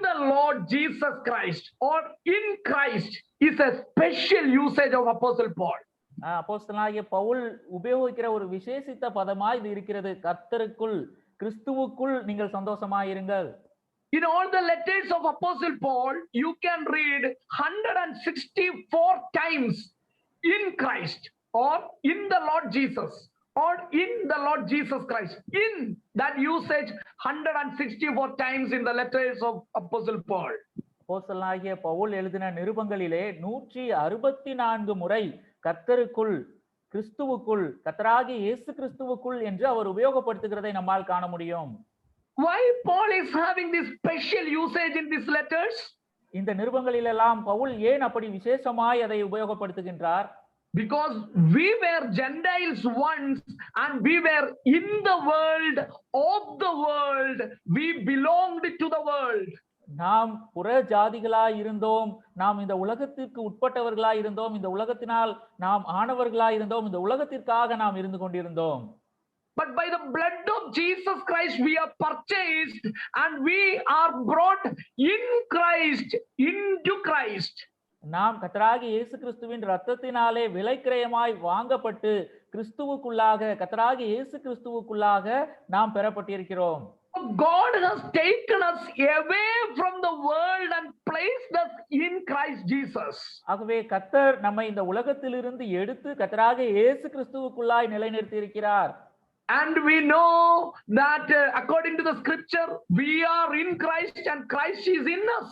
the Lord Jesus Christ or in Christ is a special usage of Apostle Paul. அப்போஸ்தலனாகிய பவுல் உபயோகிக்கிற ஒரு விசேஷித்த பதமாய் இது இருக்கிறது. கர்த்தருக்குள், கிறிஸ்துவுக்குள் நீங்கள் சந்தோஷமாயிருங்கள். In all the letters of Apostle Paul, you can read 164 times in Christ or in the Lord Jesus or in the Lord Jesus Christ. In that usage, 164 times in the letters of Apostle Paul. அப்போஸ்தலனாகிய பவுல் எழுதின நிருபங்களிலே 164 முறை கர்த்தருக்குள், கிறிஸ்துவுக்குள், கர்த்தராகிய இயேசு கிறிஸ்துவுக்குள் என்று அவர் உபயோகப்படுத்துகிறதை நம்மால் காண முடியும். Why Paul is having this special usage in these letters? இந்த நிருபங்களில் எல்லாம் பவுல் ஏன் அப்படி விசேஷமாய் அதை உபயோகப்படுத்துகின்றார்? Because we were Gentiles once and we were in the world, of the world, we belonged to the world. நாம் புற ஜாதிகளாய் இருந்தோம், நாம் இந்த உலகத்திற்கு உட்பட்டவர்களாய் இருந்தோம், இந்த உலகத்தினால் நாம் ஆனவர்களாய் இருந்தோம், இந்த உலகத்திற்காக நாம் இருந்து கொண்டிருந்தோம். But by the blood of Jesus Christ, we are purchased and we are brought in Christ, into Christ. நாம் கர்த்தராகிய இயேசு கிறிஸ்துவின் இரத்தத்தினாலே விலைக்கிரயமாய் வாங்கப்பட்டு கிறிஸ்துவுக்குள்ளாக, கர்த்தராகிய இயேசு கிறிஸ்துவுக்குள்ளாக நாம் பெறப்பட்டிருக்கிறோம். God has taken us away from the world and placed us in Christ Jesus. ஆகவே கர்த்தர் நம்மை இந்த உலகத்திலிருந்து எடுத்து கர்த்தராகிய இயேசு கிறிஸ்துவுக்குள்ளாய் நிலைநிறுத்தி இருக்கிறார். And we know that according to the scripture, we are in Christ and Christ is in us.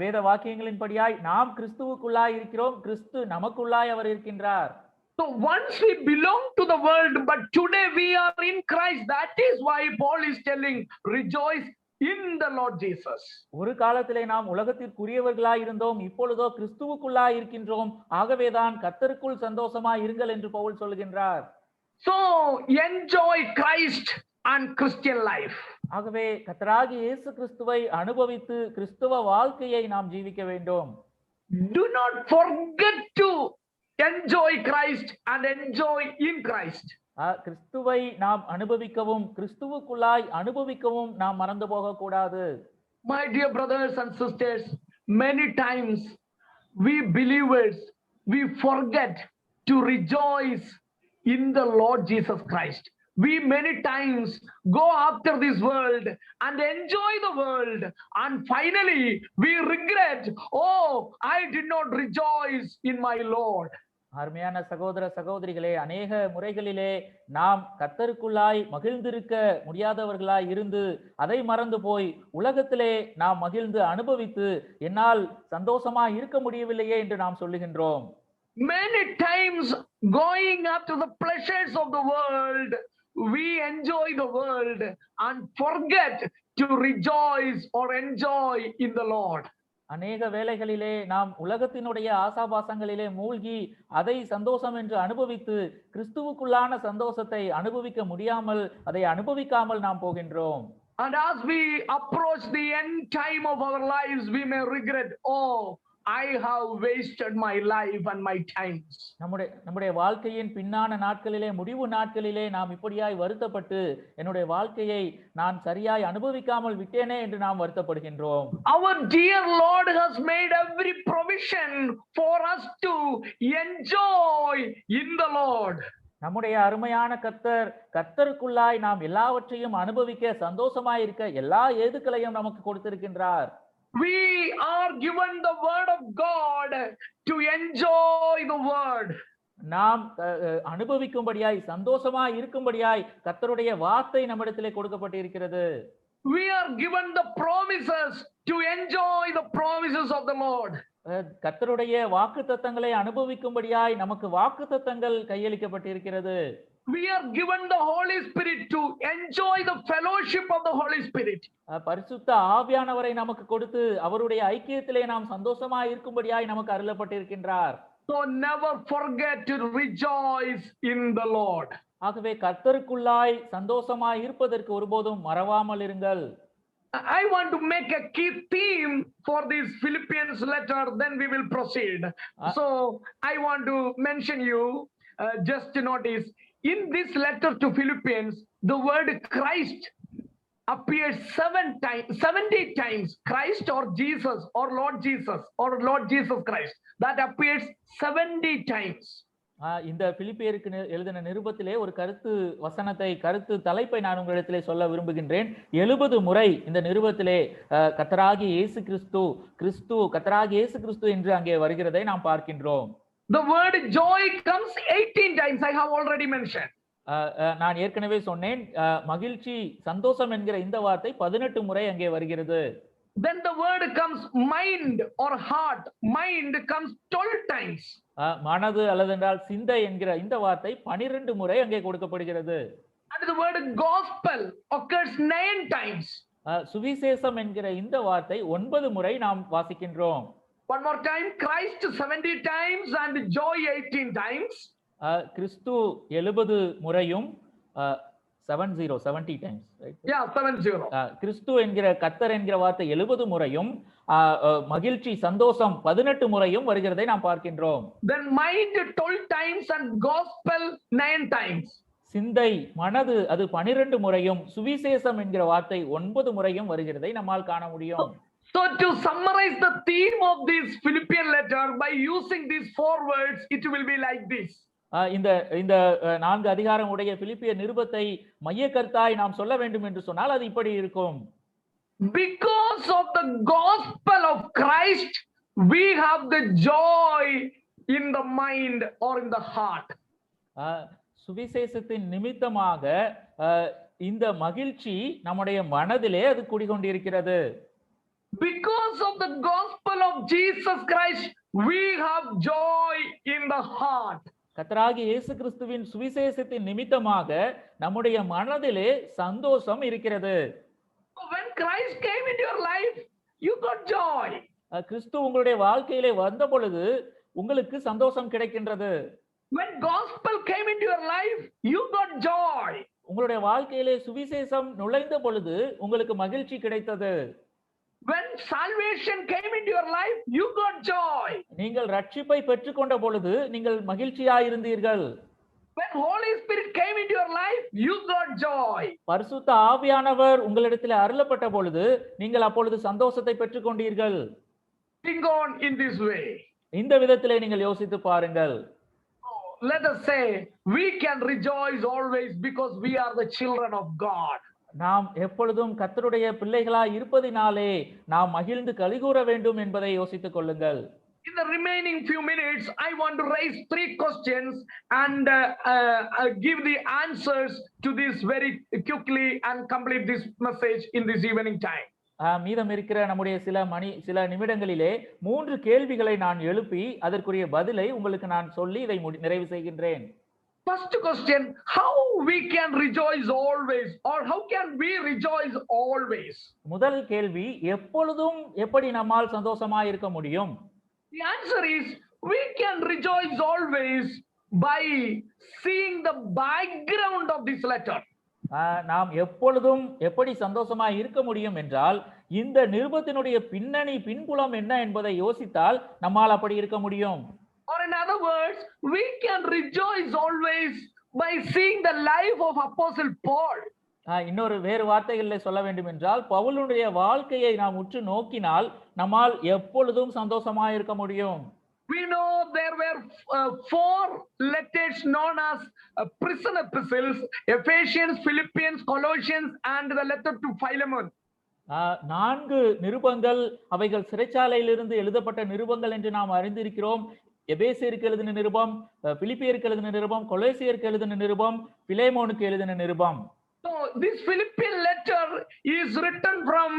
வேத வாக்கியங்களின்படியாய் நாம் கிறிஸ்துவுக்குள்ளாய் இருக்கிறோம், கிறிஸ்து நமக்குள்ளாய் அவர் இருக்கின்றார். So once we belong to the world, but today we are in Christ. That is why Paul is telling, rejoice in the Lord Jesus. ஒரு காலத்திலே நாம் உலகத்திற்குரியவர்களாய் இருந்தோம், இப்பொழுதோ கிறிஸ்துவுக்குள்ளாய் இருக்கின்றோம். ஆகவேதான் கர்த்தருக்குள் சந்தோஷமாய் இருங்கள் என்று பவுல் சொல்கின்றார். So enjoy Christ and Christian life. ஆகவே கர்த்தராகிய இயேசு கிறிஸ்துவை அனுபவித்து கிறிஸ்துவ வாழ்க்கையை நாம் ஜீவிக்க வேண்டும். Do not forget to enjoy Christ and enjoy in Christ. கிறிஸ்துவை நாம் அனுபவிக்கவும் கிறிஸ்துவுக்குள்ளாய் அனுபவிக்கவும் நாம் மறந்து போகக்கூடாது. My dear brothers and sisters, many times we believers, we forget to rejoice in the Lord Jesus Christ. We many times go after this world and enjoy the world, and finally we regret, oh, I did not rejoice in my Lord. அருமையான சகோதர சகோதரிகளே, அநேக முறைகளிலே நாம் கர்த்தருக்குள்ளாய் மகிழ்ந்திருக்க முடியாதவர்களாய் இருந்து அதை மறந்து போய் உலகத்திலே நாம் மகிழ்ந்து அனுபவித்து என்னால் சந்தோஷமா இருக்க முடியவில்லையே என்று நாம் சொல்லுகின்றோம். Many times going after the pleasures of the world, we enjoy the world and forget to rejoice or enjoy in the Lord. அநேக வேளைகளிலே நாம் உலகத்தினுடைய ஆசாபாசங்களிலே மூழ்கி அதை சந்தோஷம் என்று அனுபவித்து கிறிஸ்துவுக்குள்ளான சந்தோஷத்தை அனுபவிக்க முடியாமல் அதை அனுபவிக்காமல் நாம் போகின்றோம். And as we approach the end time of our lives, we may regret, oh, I have wasted my life and my times. நம்முடைய வாழ்க்கையின் பின்னான நாட்களிலே, முடிவு நாட்களிலே நாம் இப்படியாய் வருத்தப்பட்டு என்னுடைய வாழ்க்கையை நான் சரியாய் அனுபவிக்காமல் விட்டேனே என்று நாம் வருத்தப்படுகின்றோம். Our dear Lord has made every provision for us to enjoy in the Lord. நம்முடைய அருமையான கர்த்தருக்குள்ளாய் நாம் எல்லாவற்றையும் அனுபவிக்க சந்தோஷமாய் இருக்க எல்லா ஏதுக்களையும் நமக்கு கொடுத்திருக்கின்றார். We are given the word of God to enjoy the word. நாம் அனுபவிக்கும்படியாய் சந்தோஷமாய் இருக்கும்படியாய் கர்த்தருடைய வார்த்தை நம்மிடத்திலே கொடுக்கப்பட்டிருக்கிறது. We are given the promises to enjoy the promises of the Lord. கர்த்தருடைய வாக்குத்தத்தங்களை அனுபவிக்கும்படியாய் நமக்கு வாக்குத்தத்தங்கள் கையளிக்கப்பட்டிருக்கிறது. We are given the Holy Spirit to enjoy the fellowship of the Holy Spirit. பரிசுத்த ஆவியானவரை நமக்கு கொடுத்து அவருடைய ஐக்கியத்திலே நாம் சந்தோஷமாய் இருக்கும்படியாய் நமக்கு அருளப்பட்டிருக்கின்றார். So never forget to rejoice in the Lord. ஆகவே கர்த்தருக்குள்ளாய் சந்தோஷமாய் இருப்பதற்கு ஒருபோதும் மறவாமல் இருங்கள். I want to make a key theme for this Philippians letter, then we will proceed. So I want to mention you, just to notice, in this letter to Philippians, the word Christ appears 70 times. Christ or Jesus or Lord Jesus or Lord Jesus Christ. That appears 70 times. இந்த பிலிப்பியருக்கு எழுதின நிருபத்திலே ஒரு கருத்து தலைப்பை நான் உங்களிடத்திலே சொல்ல விரும்புகின்றேன். 70 முறை இந்த நிருபத்திலே கர்த்தராகிய இயேசு கிறிஸ்து என்று அங்கே வருகிறதை நாம் பார்க்கின்றோம். The word joy comes 18 times. I have already mentioned. நான் ஏற்கனவே சொன்னேன், மகிழ்ச்சி சந்தோஷம் என்கிற இந்த வார்த்தை 18 முறை அங்கே வருகிறது. Then the word comes mind or heart. Mind comes 12 times. மனது அல்லதென்றால் சிந்தை என்கிற இந்த வார்த்தை 12 முறை அங்கே கொடுக்கப்படுகிறது. And the word gospel occurs 9 times. சுவிசேஷம் என்கிற இந்த வார்த்தை 9 முறை நாம் வாசிக்கின்றோம். One more time, Christ 70 times and joy 18 times. கிறிஸ்து 70 முறையும் 70 times, right? Yeah, 70. கிறிஸ்து என்கிற கர்த்தர் என்கிற வார்த்தை 70 முறையும் மகிழ்ச்சி சந்தோஷம் 18 முறையும் வருகிறதை நாம் பார்க்கின்றோம். Then mind 12 times and gospel 9 times. சிந்தை மனது அது 12 முறையும் சுவிசேஷம் என்கிற வார்த்தை 9 முறையும் வருகிறதை நம்மால் காண முடியும். So to summarize the theme of this Philippian letter by using these 4 words, it will be like this. இந்த 4 அதிகாரம் உடைய பிலிப்பிய நிருபத்தை மைய கருத்தாய் நாம் சொல்ல வேண்டும் என்று சொன்னால் அது இப்படி இருக்கும். Because of the gospel of Christ, we have the joy in the mind or in the heart. சுவிசேஷத்தின் நிமித்தமாக இந்த மகிழ்ச்சி நம்முடைய மனதிலே அது குடிகொண்டிருக்கிறது. Because of the gospel of Jesus Christ, we have joy in the heart. கர்த்தராகிய இயேசு கிறிஸ்துவின் சுவிசேஷத்தின் நிமித்தமாக நம்முடைய மனதிலே சந்தோஷம் இருக்கிறது. When Christ came into your life, you got joy. கிறிஸ்து உங்களுடைய வாழ்க்கையிலே வந்த பொழுது உங்களுக்கு சந்தோஷம் கிடைக்கின்றது. When gospel came into your life, you got joy. உங்களுடைய வாழ்க்கையிலே சுவிசேஷம் நுழைந்த பொழுது உங்களுக்கு மகிழ்ச்சி கிடைத்தது. When salvation came into your life, you got joy. நீங்கள் ரட்சிப்பை பெற்றுக்கொண்ட பொழுது நீங்கள் மகிழ்ச்சியாய் இருந்தீர்கள். When Holy Spirit came into your life, you got joy. பரிசுத்த ஆவியானவர் உங்களிடத்தில் அருளப்பட்ட பொழுது நீங்கள் அப்பொழுது சந்தோஷத்தை பெற்றுக்கொண்டீர்கள். Think on in this way. இந்த விதத்திலே நீங்கள் யோசித்து பாருங்கள். Let us say we can rejoice always because we are the children of God. நாம் எப்பொழுதும் கர்த்தருடைய பிள்ளைகளாய் இருப்பதினாலே நாம் மகிழ்ந்து கலிகூற வேண்டும் என்பதை யோசித்துக் கொள்ளுங்கள். In the remaining few minutes, I want to raise 3 questions and give the answers to this very quickly and complete this message in this evening time. மீதம் இருக்கிற நம்முடைய சில நிமிடங்களிலே 3 கேள்விகளை நான் எழுப்பி அதற்குரிய பதிலை உங்களுக்கு நான் சொல்லி இதை நிறைவு செய்கின்றேன். First question, how we can rejoice always, or how can we rejoice always? முதல் கேள்வி, எப்பொழுதும் எப்படி நம்மால் சந்தோஷமாய் இருக்க முடியும்? The answer is we can rejoice always by seeing the background of this letter. நாம் எப்பொழுதும் எப்படி சந்தோஷமாய் இருக்க முடியும் என்றால் இந்த நிருபத்தினுடைய பின்புலம் என்ன என்பதை யோசித்தால் நம்மால் அப்படி இருக்க முடியும். Or in other words, we can rejoice always by seeing the life of Apostle Paul. இன்னொரு வேறு வார்த்தைகளில் சொல்ல வேண்டும் என்றால் பவுலுடைய வாழ்க்கையை நாம் உற்று நோக்கினால் நம்மால் எப்பொழுதும் சந்தோஷமாய் இருக்க முடியும். We know there were 4 letters known as prison epistles: Ephesians, Philippians, Colossians, and the letter to Philemon. 4 நிருபங்கள் அவைகள் சிறைச்சாலையிலிருந்து எழுதப்பட்ட நிருபங்கள் என்று நாம் அறிந்திருக்கிறோம். எபேசியருக்கு எழுதின நிருபம், பிலிப்பியருக்கு எழுதின நிருபம், கொலோசியருக்கு எழுதின நிருபம், பிலேமோனுக்கு எழுதின நிருபம். So this Philippian letter is written from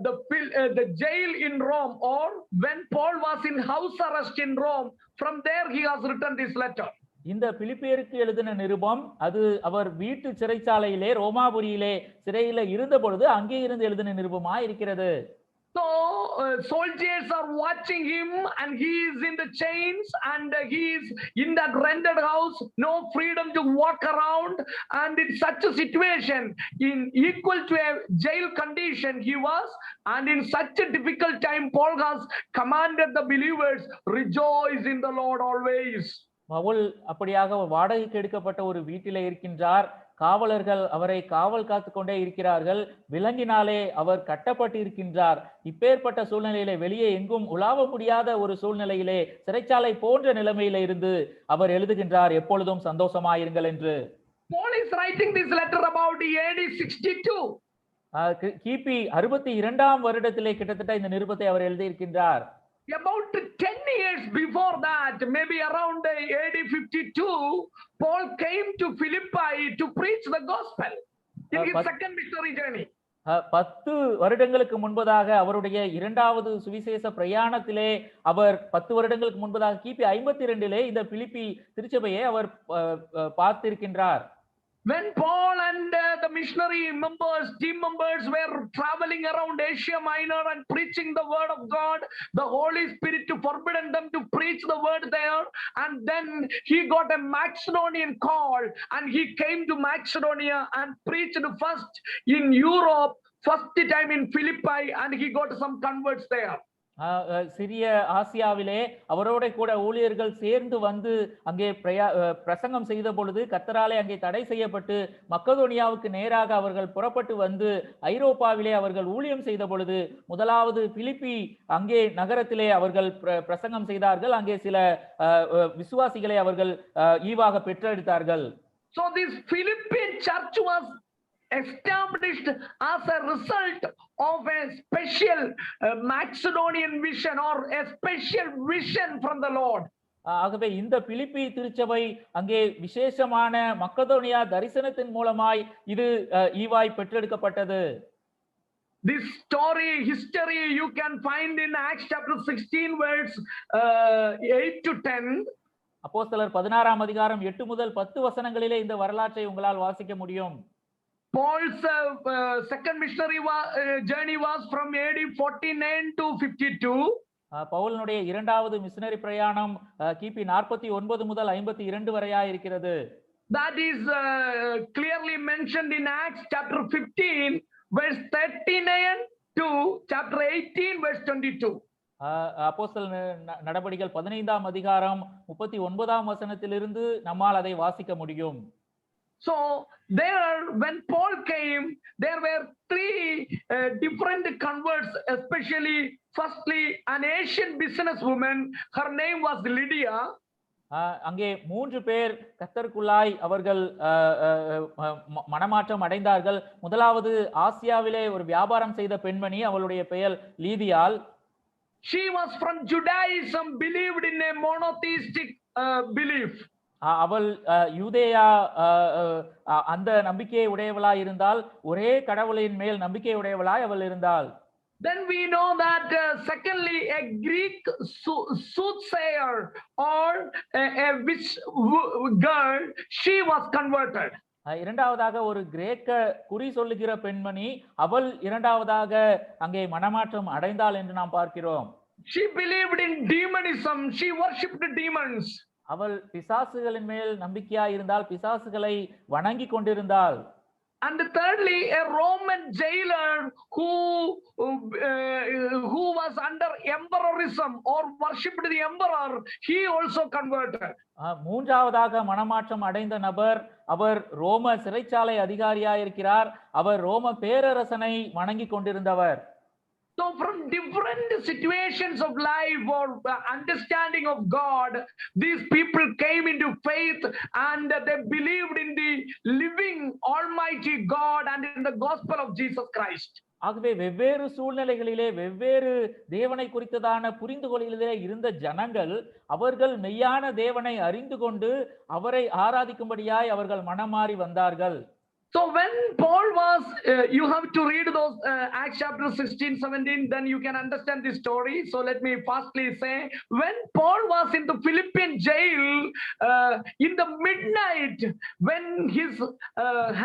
the jail in Rome, or when Paul was in house arrest in Rome. From there he has written this letter. இந்த பிலிப்பியருக்கு எழுதின நிருபம் அது அவர் வீட்டு சிறைச்சாலையிலே ரோமாபுரியிலே சிறையில இருந்த பொழுது அங்கே இருந்து எழுதின நிருபமாய் இருக்கிறது. So soldiers are watching him and he is in the chains and he is in that rented house, no freedom to walk around, and in such a situation, in equal to a jail condition he was, and in such a difficult time Paul has commanded the believers, rejoice in the Lord always. Pavul அப்படியாக வாடகைக்கு எடுக்கப்பட்ட ஒரு வீட்டிலே இருக்கின்றார். காவலர்கள் அவரை காவல் காத்து கொண்டே இருக்கிறார்கள். விலங்கினாலே அவர் கட்டப்பட்டு இருக்கின்றார். இப்பேற்பட்ட சூழ்நிலையிலே வெளியே எங்கும் உலாவ முடியாத ஒரு சூழ்நிலையிலே சிறைச்சாலை போன்ற நிலைமையில இருந்து அவர் எழுதுகின்றார், எப்பொழுதும் சந்தோஷமாயிருங்கள் என்று. Paul is writing this letter about AD 62. கிபி 62ஆம் வருடத்திலே கிட்டத்தட்ட இந்த நிருபத்தை அவர் எழுதியிருக்கின்றார். About 10 years before that, maybe around AD 52, Paul came to Philippi to preach the gospel in his second missionary journey. 10 வருடங்களுக்கு முன்பதாக அவருடைய 2வது சுவிசேஷ பிரயாணத்திலே அவர் 10 வருடங்களுக்கு முன்பதாக கிபி 52லே இந்த பிலிப்பி திருச்சபையை அவர் பார்த்திருக்கின்றார். When Paul and the missionary members, team members were traveling around Asia Minor and preaching the word of God, the Holy Spirit forbidden them to preach the word there, and then he got a Macedonian call and he came to Macedonia and preached first in Europe, first time in Philippi, and he got some converts there. சிறிய ஆசியாவிலே அவரோட கூட ஊழியர்கள் சேர்ந்து வந்து அங்கே பிரசங்கம் செய்த பொழுது கர்த்தராலே அங்கே தடை செய்யப்பட்டு மக்கதோனியாவுக்கு நேராக அவர்கள் புறப்பட்டு வந்து ஐரோப்பாவிலே அவர்கள் ஊழியம் செய்த பொழுது முதலாவது பிலிப்பி அங்கே நகரத்திலே அவர்கள் பிரசங்கம் செய்தார்கள். அங்கே சில விசுவாசிகளை அவர்கள் ஈவாக பெற்றெடுத்தார்கள். So this Philippian church was established as a result of a special Macedonian vision, or a special vision from the Lord. ஆகவே இந்த பிலிப்பி திருச்சபை அங்கே விசேஷமான மக்கதோனியா தரிசனத்தின் மூலமாய் இது ஈவாய் பெற்றெடுக்கப்பட்டது. This history you can find in Acts chapter 16 verse 8 to 10. அப்போஸ்தலர் 16ஆம் அதிகாரம் 8 முதல் 10 வசனங்களிலே இந்த வரலாற்றை உங்களால் வாசிக்க முடியும். Paul's second missionary journey was from AD 49 to 52. பவுலினுடைய 2வது மிஷனரி பிரயாணம் கிபி 49 முதல் 52 வரையா இருக்கிறது. That is clearly mentioned in Acts chapter 15 verse 39 to chapter 18 verse 22. அப்போஸ்தல நடபடிகள் 15ஆம் அதிகாரம் 39ஆம் வசனத்திலிருந்து நம்மால் அதை வாசிக்க முடியும். So there, when Paul came, there were three different converts, especially firstly an Asian businesswoman. Her name was Lydia. அங்கே 3 பேர் கர்த்தருக்குள்ளாய் அவர்கள் மனமாற்றம் அடைந்தார்கள். முதலாவது ஆசியாவிலே ஒரு வியாபாரம் செய்த பெண்மணி, அவளுடைய பெயர் லீதியாள். She was from Judaism, believed in a monotheistic belief. அவள் யூதேயா அந்த நம்பிக்கையை உடையவளாய் இருந்தால், ஒரே கடவுளின் மேல் நம்பிக்கை உடையவளாய் அவள் இருந்தாள். Then we know that secondly, a Greek soothsayer or a witch girl, she was converted. இரண்டாவதாக ஒரு கிரேக்க குறி சொல்லுகிற பெண்மணி, அவள் இரண்டாவதாக அங்கே மனமாற்றம் அடைந்தாள் என்று நாம் பார்க்கிறோம். She believed in demonism, she worshipped demons. அவள் பிசாசுகளின் மேல் நம்பிக்கையாய் இருந்தால், பிசாசுகளை வணங்கி கொண்டிருந்தாள். And thirdly, a Roman jailer who was under emperorism or worshipped the emperor, he also converted. மூன்றாவதாக மனமாற்றம் அடைந்த நபர், அவர் ரோம சிறைச்சாலை அதிகாரியாய் இருக்கிறார். அவர் ரோம பேரரசனை வணங்கி கொண்டிருந்தவர். So from different situations of life or understanding of God, these people came into faith and they believed in the living Almighty God and in the gospel of Jesus Christ. ஆகவே வெவ்வேறு சூழ்நிலைகளிலே வெவ்வேறு தேவனை குறித்ததான புரிந்துகொள்ளிலே இருந்த ஜனங்கள், அவர்கள் மெய்யான தேவனை அறிந்து கொண்டு அவரை ஆராதிக்கும்படியாய் அவர்கள் மனமாறி வந்தார்கள். So when Paul was, you have to read those Acts chapter 16, 17, then you can understand this story. So let me firstly say, when Paul was in the Philippian jail, in the midnight, when his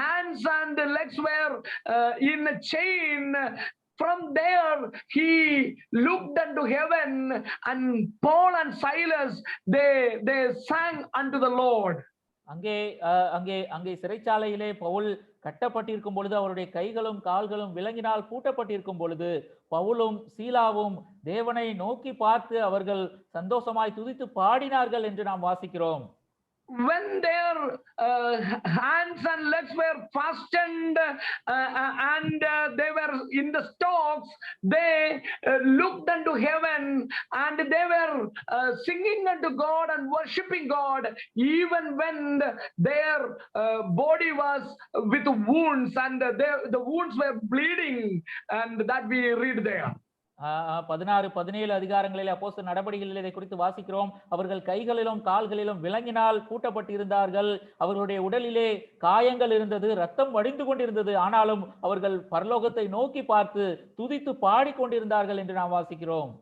hands and legs were in a chain, from there he looked unto heaven, and Paul and Silas, they sang unto the Lord. அங்கே சிறைச்சாலையிலே பவுல் கட்டப்பட்டிருக்கும் பொழுது, அவருடைய கைகளும் கால்களும் விலங்கினால் பூட்டப்பட்டிருக்கும் பொழுது, பவுலும் சீலாவும் தேவனை நோக்கி பார்த்து அவர்கள் சந்தோஷமாய் துதித்து பாடினார்கள் என்று நாம் வாசிக்கிறோம். When their hands and legs were fastened and they were in the stocks, they looked unto heaven and they were singing unto God and worshiping God, even when their body was with wounds and the wounds were bleeding, and that we read there. 16, 17 அதிகாரங்களில் அப்போஸ்தலர் நடபடிகளில் இதை குறித்து வாசிக்கிறோம். அவர்கள் கைகளிலும் கால்களிலும் விலங்கினால் பூட்டப்பட்டிருந்தார்கள். அவர்களுடைய உடலிலே காயங்கள் இருந்தது, ரத்தம் வடிந்து கொண்டிருந்தது. ஆனாலும் அவர்கள் பரலோகத்தை நோக்கி பார்த்து துதித்து பாடிக்கொண்டிருந்தார்கள் என்று நாம் வாசிக்கிறோம்.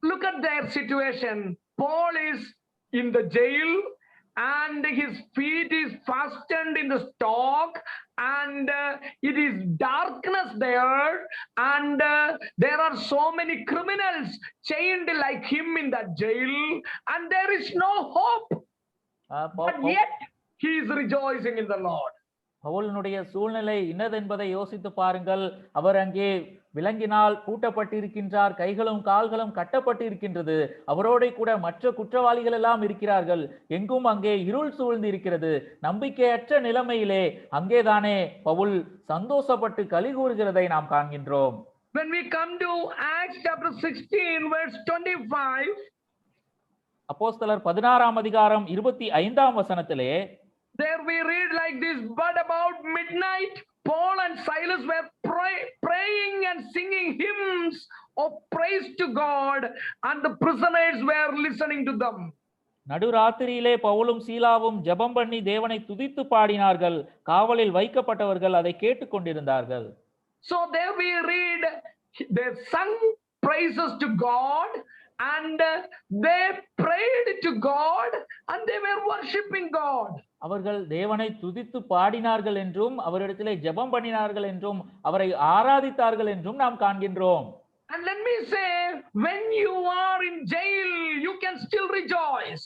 Look at their situation. Paul is in the jail and his feet is fastened in the stock, and it is darkness there, and there are so many criminals chained like him in that jail, and there is no hope, but yet he is rejoicing in the Lord. பவுலினுடைய சூழ்நிலை இன்னதென்பதை யோசித்து பாருங்கள். அவர் அங்கே விலங்கினால் பூட்டப்பட்டிருக்கின்றார், கைகளும் கால்களும் கட்டப்பட்டிருக்கின்றது. அவரோட கூட மற்ற குற்றவாளிகள் எல்லாம் இருக்கிறார்கள். எங்கும் அங்கே இருள் சூழ்ந்து இருக்கிறது. நம்பிக்கையற்ற நிலைமையிலே அங்கேதானே பவுல் சந்தோஷப்பட்டு களி கூறுகிறதை நாம் காண்கின்றோம். When we come to Acts chapter 16 verse 25, அப்போஸ்தலர் 16ஆம் அதிகாரம் 25ஆம் வசனத்திலே there we read like this: but about midnight Paul and Silas were praying and singing hymns of praise to God, and the prisoners were listening to them. நடுராத்திரியிலே பவுலும் சீலாவும் ஜெபம் பண்ணி தேவனை துதித்து பாடினார்கள். காவலில் வைக்கப்பட்டவர்கள் அதை கேட்டுக்கொண்டிருந்தார்கள். So there we read they sung praises to God, and they prayed to God, and they were worshiping God. அவர்கள் தேவனை துதித்து பாடினார்கள் என்றும் அவரிடத்திலே ஜெபம் பண்ணினார்கள் என்றும் அவரை ஆராதித்தார்கள் என்றும் நாம் காண்கின்றோம். And let me say, when you are in jail, you can still rejoice.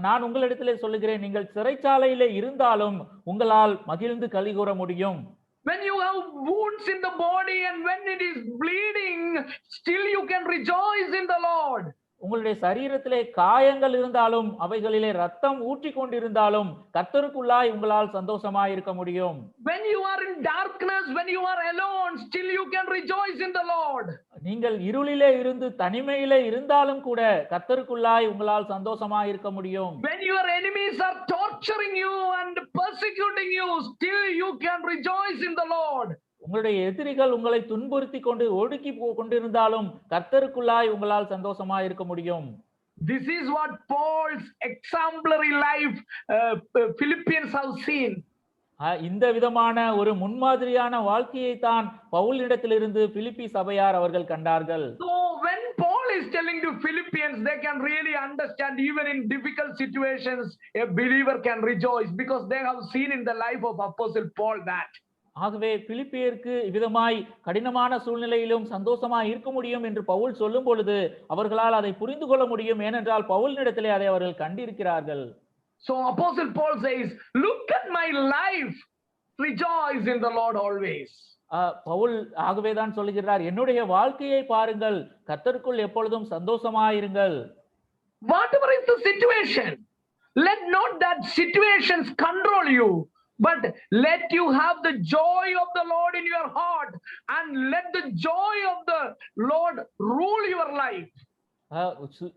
நான் உங்களிடத்திலே சொல்லுகிறேன், நீங்கள் சிறைச்சாலையிலே இருந்தாலும் உங்களால் மகிழ்ந்து களி கூற முடியும். When you have wounds in the body and when it is bleeding, still you can rejoice in the Lord. உங்களுடைய சரீரத்திலே காயங்கள் இருந்தாலும் அவைகளிலே ரத்தம் ஊற்றி கொண்டிருந்தாலும் கர்த்தருக்குள்ளாய் உங்களால் சந்தோஷமாய் இருக்க முடியும். When you are in darkness, when you are alone, still you can rejoice in the Lord. நீங்கள் இருளிலே இருந்து தனிமையிலே இருந்தாலும் கூட கர்த்தருக்குள்ளாய் உங்களால் சந்தோஷமாய் இருக்க முடியும். When your enemies are torturing you and persecuting you, still you can rejoice in the Lord. உங்களுடைய எதிரிகள் உங்களை துன்புறுத்தி கொண்டு ஒடுக்கி கொண்டிருந்தாலும் கர்த்தருக்குள்ளாய் உங்களால் சந்தோஷமாய் இருக்க முடியும். This is what Paul's exemplary life Philippians have seen. இந்த விதமான ஒரு முன்மாதிரியான வாழ்க்கையை தான் பவுலிடத்திலிருந்து பிலிப்பி சபையார் அவர்கள் கண்டார்கள். So when Paul is telling to Philippians, they can really understand even in difficult situations a believer can rejoice because they have seen in the life of Apostle Paul that. ஆகவே பிலிப்பியருக்கு விதமாய் கடினமான சூழ்நிலையிலும் சந்தோஷமாய் இருக்க முடியும் என்று பவுல் சொல்லும் பொழுது அவர்களால் அதை புரிந்து கொள்ள முடியும். ஏனென்றால் பவுலினிடத்திலே அதை அவர்கள் கண்டிருக்கிறார்கள். So Apostle Paul says, look at my life, rejoice in the Lord always. Pavul ஆகவேதான் சொல்லுகிறார், என்னுடைய வாழ்க்கையை பாருங்கள், கர்த்தருக்குள் எப்பொழுதும் சந்தோஷமாயிருங்கள். Whatever is the situation, let not that situations control you, but let you have the joy of the Lord in your heart and let the joy of the Lord rule your life.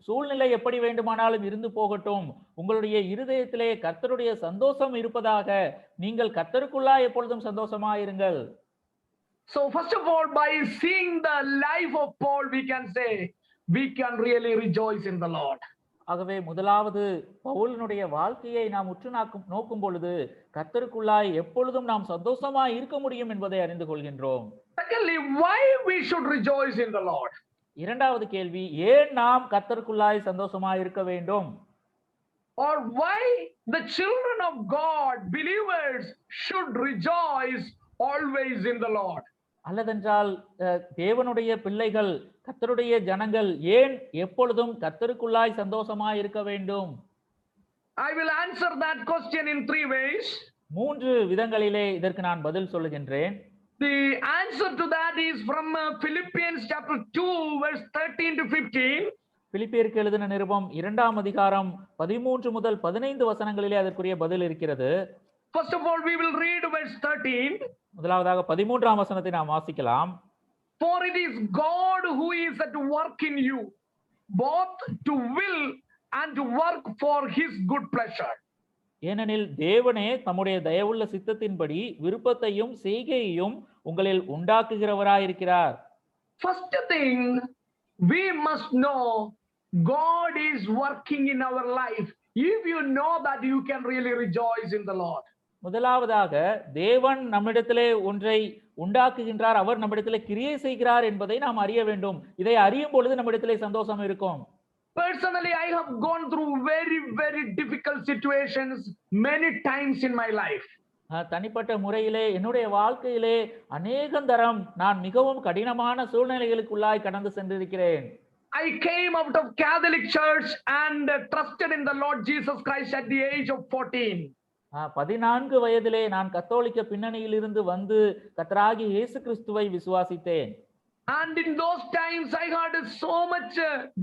சூழ்நிலை எப்படி வேண்டுமானாலும் இருந்து போகட்டும், உங்களுடைய இருதயத்திலே கர்த்தருடைய சந்தோஷம் இருப்பதாக நீங்கள் கர்த்தருக்குள்ளா எப்பொழுதும் சந்தோஷமாயிருங்கள். So first of all, by seeing the life of Paul, we can say we can really rejoice in the Lord. ஆகவே முதலாவது பவுலினுடைய வாழ்க்கையை நாம் உற்று நோக்கும் பொழுது கர்த்தருக்குள்ளாய் எப்பொழுதும் நாம் சந்தோஷமாய் இருக்க முடியும் என்பதை அறிந்து கொள்கின்றோம். Secondly, why we should rejoice in the Lord? இரண்டாவது கேள்வி, ஏன் நாம் கர்த்தருக்குள்ளாய் சந்தோஷமாய் இருக்க வேண்டும்? Or why the children of God, believers, should rejoice always in the Lord? அல்லதென்றால் தேவனுடைய பிள்ளைகள், கர்த்தருடைய ஜனங்கள் ஏன் எப்பொழுதும் கர்த்தருக்குள்ளாய் சந்தோஷமாய் இருக்க வேண்டும்? I will answer that question in three ways. மூன்று விதங்களிலே இதற்கு நான் பதில் சொல்லுகின்றேன். The answer to that is from Philippians chapter 2 verse 13 to 15. பிலிப்பியருக்கு எழுதின நிருபம் 2ஆம் அதிகாரம் 13 முதல் 15 வசனங்களிலே அதற்குரிய பதில் இருக்கிறது. First of all, we will read verse 13. முதலாவதாக 13ஆம் வசனத்தை நாம் வாசிக்கலாம். For it is God who is at work in you, both to will and to work for his good pleasure. ஏனெனில் தேவனே தம்முடைய தயவுள்ள சித்தத்தின்படி விருப்பத்தையும் செய்கையையும் உங்களில் உண்டாக்குகிறவராயிருக்கிறார். First thing, we must know God is working in our life. If you know that, you can really rejoice in the Lord. முதலாவதாக தேவன் நம்மிடத்திலே ஒன்றை உண்டாக்குகின்றார், அவர் நம்மிடத்திலே கிரியை செய்கிறார் என்பதை நாம் அறிய வேண்டும். இதை அறியும் பொழுது நம்மிடத்திலே சந்தோஷம் இருக்கும். Personally, I have gone through very, very difficult situations many times in my life. தனிப்பட்ட முறையிலே என்னுடைய வாழ்க்கையிலே அநேகம் தரம் நான் மிகவும் கடினமான சூழ்நிலைகளுக்குள்ளாய் கடந்து சென்றிருக்கிறேன். I came out of Catholic Church and trusted in the Lord Jesus Christ at the age of 14. 14 வயதிலே நான் கத்தோலிக்க பின்னணியில் இருந்து வந்து கர்த்தராகிய இயேசு கிறிஸ்துவை விசுவாசித்தேன். And in those times I had so much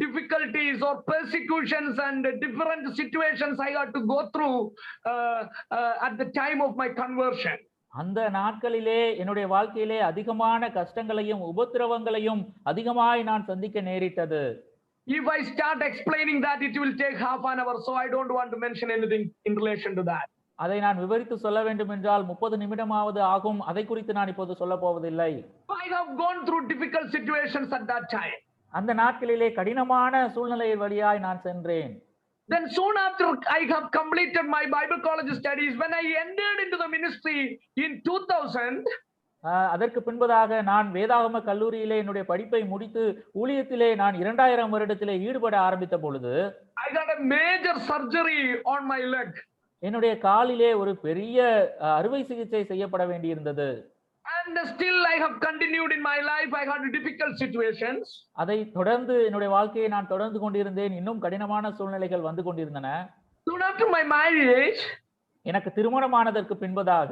difficulties or persecutions and different situations I had to go through at the time of my conversion. அந்த நாட்களிலே என்னுடைய வாழ்க்கையிலே அதிகமான கஷ்டங்களையும் உபத்திரவங்களையும் அதிகமாய் நான் சந்திக்க நேரிட்டது. If I start explaining that, it will take half an hour, so I don't want to mention anything in relation to that. அதை நான் விவரித்து சொல்ல வேண்டும் என்றால் 30 நிமிடமாவது ஆகும். அதை குறித்து நான் இப்போது சொல்ல போவதில்லை. I have gone through difficult situations at that time. அந்த நாட்களிலே கடினமான சூழ்நிலை வழியாய் நான் சென்றேன். Then soon after I have completed my Bible college studies, when I entered into the ministry in 2000, அதற்கு பின்பதாக நான் வேதாகம கல்லூரியிலே என்னுடைய படிப்பை முடித்து ஊழியத்திலே நான் 2000 வருடத்திலே ஈடுபட ஆரம்பித்த பொழுது I got a major surgery on my leg. என்னுடைய காலிலே ஒரு பெரிய அறுவை சிகிச்சை செய்யப்பட வேண்டியிருந்தது. And still I have continued in my life. I had difficult situations. அதை தொடர்ந்து என்னுடைய வாழ்க்கையை நான் தொடர்ந்து கொண்டிருந்தேன். இன்னும் கடினமான சூழ்நிலைகள் வந்து கொண்டிருந்தன. Soon after my marriage, எனக்கு திருமணமானதற்கு பின்பதாக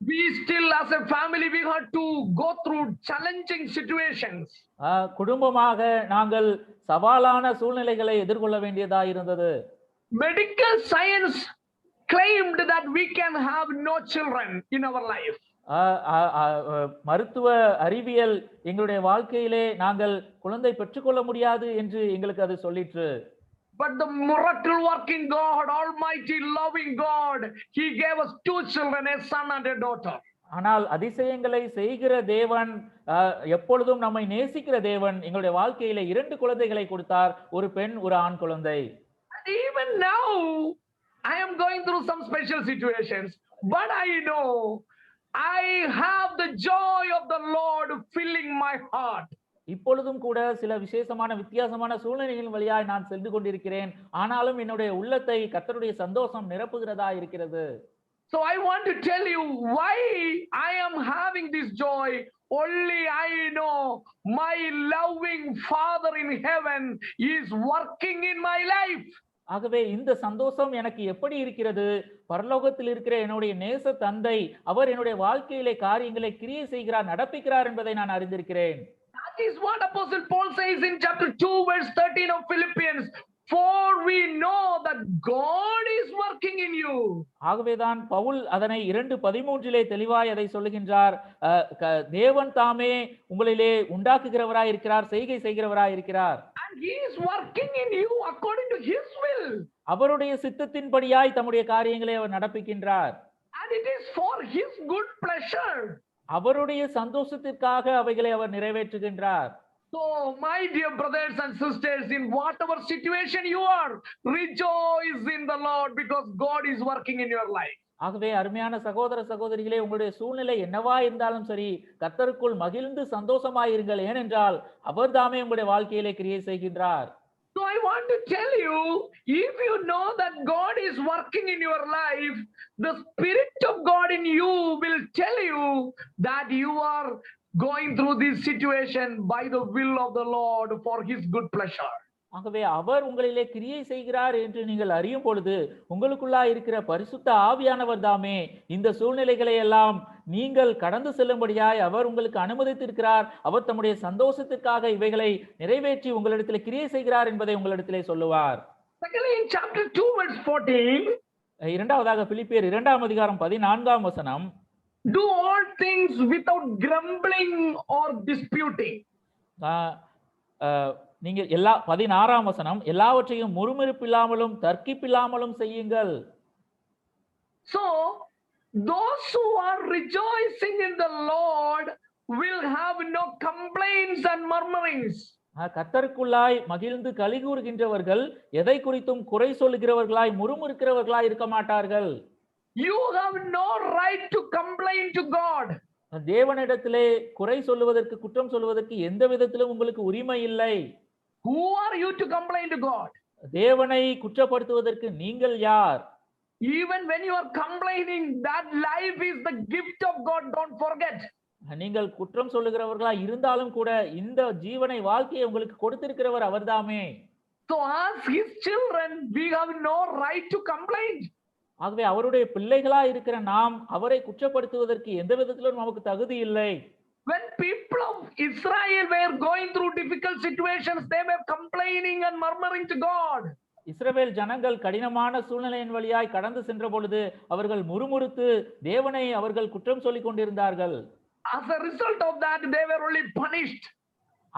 we still as a family, we had to go through challenging situations. குடும்பமாக நாங்கள் சவாலான சூழ்நிலைகளை எதிர்கொள்ள வேண்டியதா இருந்தது. Medical science claimed that we can have no children in our life. மருத்துவ அறிவியல் எங்களுடைய வாழ்க்கையிலே நாங்கள் குழந்தை பெற்றுக்கொள்ள முடியாது என்று எங்களுக்கு அது சொல்லிற்று. But the miracle working God, almighty loving God, he gave us 2 children, a son and a daughter. ஆனால் அதிசயங்களை செய்கிற தேவன், எப்பொழுதும் நம்மை நேசிக்கிற தேவன் எங்களுடைய வாழ்க்கையில 2 குழந்தைகளை கொடுத்தார், ஒரு பெண் ஒரு ஆண் குழந்தை. And even now I am going through some special situations, but I know I have the joy of the Lord filling my heart. இப்பொழுதும் கூட சில விசேஷமான வித்தியாசமான சூழ்நிலைகளின் வழியாய் நான் சென்று கொண்டிருக்கிறேன், ஆனாலும் என்னுடைய உள்ளத்தை கர்த்தருடைய சந்தோஷம் நிரப்புகிறதா இருக்கிறது. So I want to tell you why I am having this joy. Only I know my loving Father in heaven is working in my life. ஆகவே இந்த சந்தோஷம் எனக்கு எப்படி இருக்கிறது? பரலோகத்தில் இருக்கிற என்னுடைய நேச தந்தை அவர் என்னுடைய வாழ்க்கையிலே காரியங்களை கிரியை செய்கிறார், நடப்பிக்கிறார் என்பதை நான் அறிந்திருக்கிறேன். That is what Apostle Paul says in chapter 2 verse 13 of Philippians. For we know that God is working in you. ஆகவேதான் பவுல் அதனை 2:13 தெளிவாய் அதை சொல்லுகின்றார். தேவன் தாமே உங்களிலே உண்டாக்குகிறவராய் இருக்கிறார், செய்கை செய்கிறவராய் இருக்கிறார். And he is working in you according to his will. அவருடைய சித்தத்தின்படியாய் தம்முடைய காரியங்களை அவர் நடப்பிக்கின்றார். And it is for his good pleasure. அவருடைய சந்தோஷத்திற்காக அவைகளை அவர் நிறைவேற்றுகின்றார். So my dear brothers and sisters, in whatever situation you are, rejoice in the Lord because God is working in your life. ஆகவே அருமையான சகோதர சகோதரிகளே, உங்களுடைய சூழ்நிலை என்னவா இருந்தாலும் சரி, கர்த்தருக்குள் மகிழ்ந்து சந்தோஷமாயிருங்கள், ஏனென்றால் அவர் தாமே உங்களுடைய வாழ்க்கையிலே கிரியை செய்கின்றார். So I want to tell you, if you know that God is working in your life, the Spirit of God in you will tell you that you are going through this situation by the will of the Lord for his good pleasure. ஆகவே அவர் உங்களிலே கிரியை செய்கிறார் என்று நீங்கள் அறியும் பொழுது உங்களுக்குள்ளா இருக்கிற பரிசுத்த ஆவியானவர் தாமே இந்த சூழ்நிலைகளை எல்லாம் நீங்கள் கடந்து செல்லும்படியாய் அவர் உங்களுக்கு அனுமதித்திருக்கிறார். அவர் தம்முடைய சந்தோஷத்திற்காக இவைகளை நிறைவேற்றி உங்களிடத்திலே கிரியை செய்கிறார் என்பதை உங்களிடத்திலே சொல்லுவார். Secondly, in chapter 2 verse 14, இரண்டாவதாக பிலிப்பியர் 2:14 do all things without grumbling or disputing. நீங்க 16 எல்லாவற்றையும் முறுமுறுப்பில்லாமலும் தர்க்கிப்பில்லாமலும் செய்யுங்கள். So those who are rejoicing in the Lord will have no complaints and murmurings. கர்த்தருக்குள்ளாய் மகிழ்ந்து களி கூறுகின்றவர்கள் எதை குறித்தும் குறை சொல்லுகிறவர்களாய் முறுமுறுக்கிறவர்களாய் இருக்க மாட்டார்கள். You have no right to complain to God. தேவனிடத்திலே குறை சொல்லுவதற்கு, குற்றம் சொல்லுவதற்கு எந்த விதத்திலும் உங்களுக்கு உரிமை இல்லை. Who are you to complain to God? தேவனை குற்றப்படுத்துவதற்கு நீங்கள் யார்? Even when you are complaining, that life is the gift of God, don't forget. நீங்கள் குற்றம் சொல்லுகிறவர்களா இருந்தாலும் கூட இந்த ஜீவனை, வாழ்க்கையை உங்களுக்கு கொடுத்திருக்கிறவர் அவர்தாமே. So as his children, we have no right to complain. ஆகவே அவருடைய பிள்ளைகளா இருக்கிற நாம் அவரை குற்றப்படுத்துவதற்கு எந்த விதத்திலும் நமக்கு தகுதி இல்லை. When people of Israel were going through difficult situations, they were complaining and murmuring to God. இஸ்ரவேல் ஜனங்கள் கடினமான சூழ்நிலையின் வழியாய் கடந்து சென்ற பொழுது அவர்கள் முறுமுறுத்து தேவனை அவர்கள் குற்றம் சொல்லிக் கொண்டிருந்தார்கள். As a result of that, they were only punished.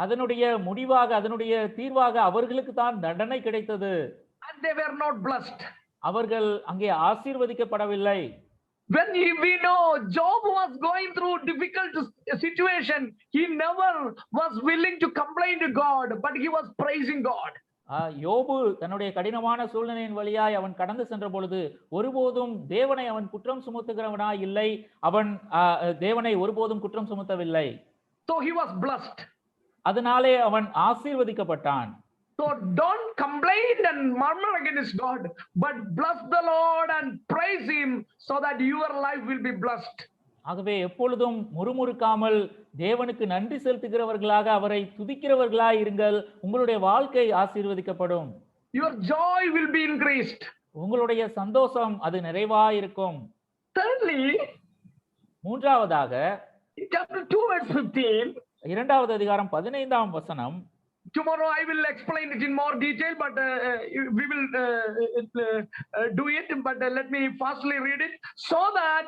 அதனுடைய முடிவாக, அதனுடைய தீர்வாக அவர்களுக்கு தான் தண்டனை கிடைத்தது. And they were not blessed. அவர்கள் அங்கே ஆசீர்வதிக்கப்படவில்லை. When we know Job was going through difficult situation, he never was willing to complain to God, but he was praising God. யோபு தன்னுடைய கடினமான சூழ்நிலையின் வழியாய் அவன் கடந்து சென்ற பொழுது ஒருபோதும் தேவனை அவன் குற்றம் சுமத்துகிறவனா இல்லை. அவன் தேவனை ஒருபோதும் குற்றம் சுமத்தவில்லை. So he was blessed. அதனாலே அவன் ஆசீர்வதிக்கப்பட்டான். So don't complain and murmur against God, but bless the Lord and praise him so that your life will be blessed. ஆகவே எப்பொழுதும் முறுமுறுக்காமல் தேவனுக்கு நன்றி செலுத்துகிறவர்களாக, அவரை துதிக்கிறவர்களாய் இருங்கள். உங்களுடைய வாழ்க்கை ஆசீர்வதிக்கப்படும். Your joy will be increased. உங்களுடைய சந்தோஷம் அது நிறைவாயிருக்கும். Thirdly, மூன்றாவதாக chapter 2 verse 15. இரண்டாவது அதிகாரம் 15ஆம் வசனம். Tomorrow I will explain it in more detail, but we will do it. But let me fastly read it, so that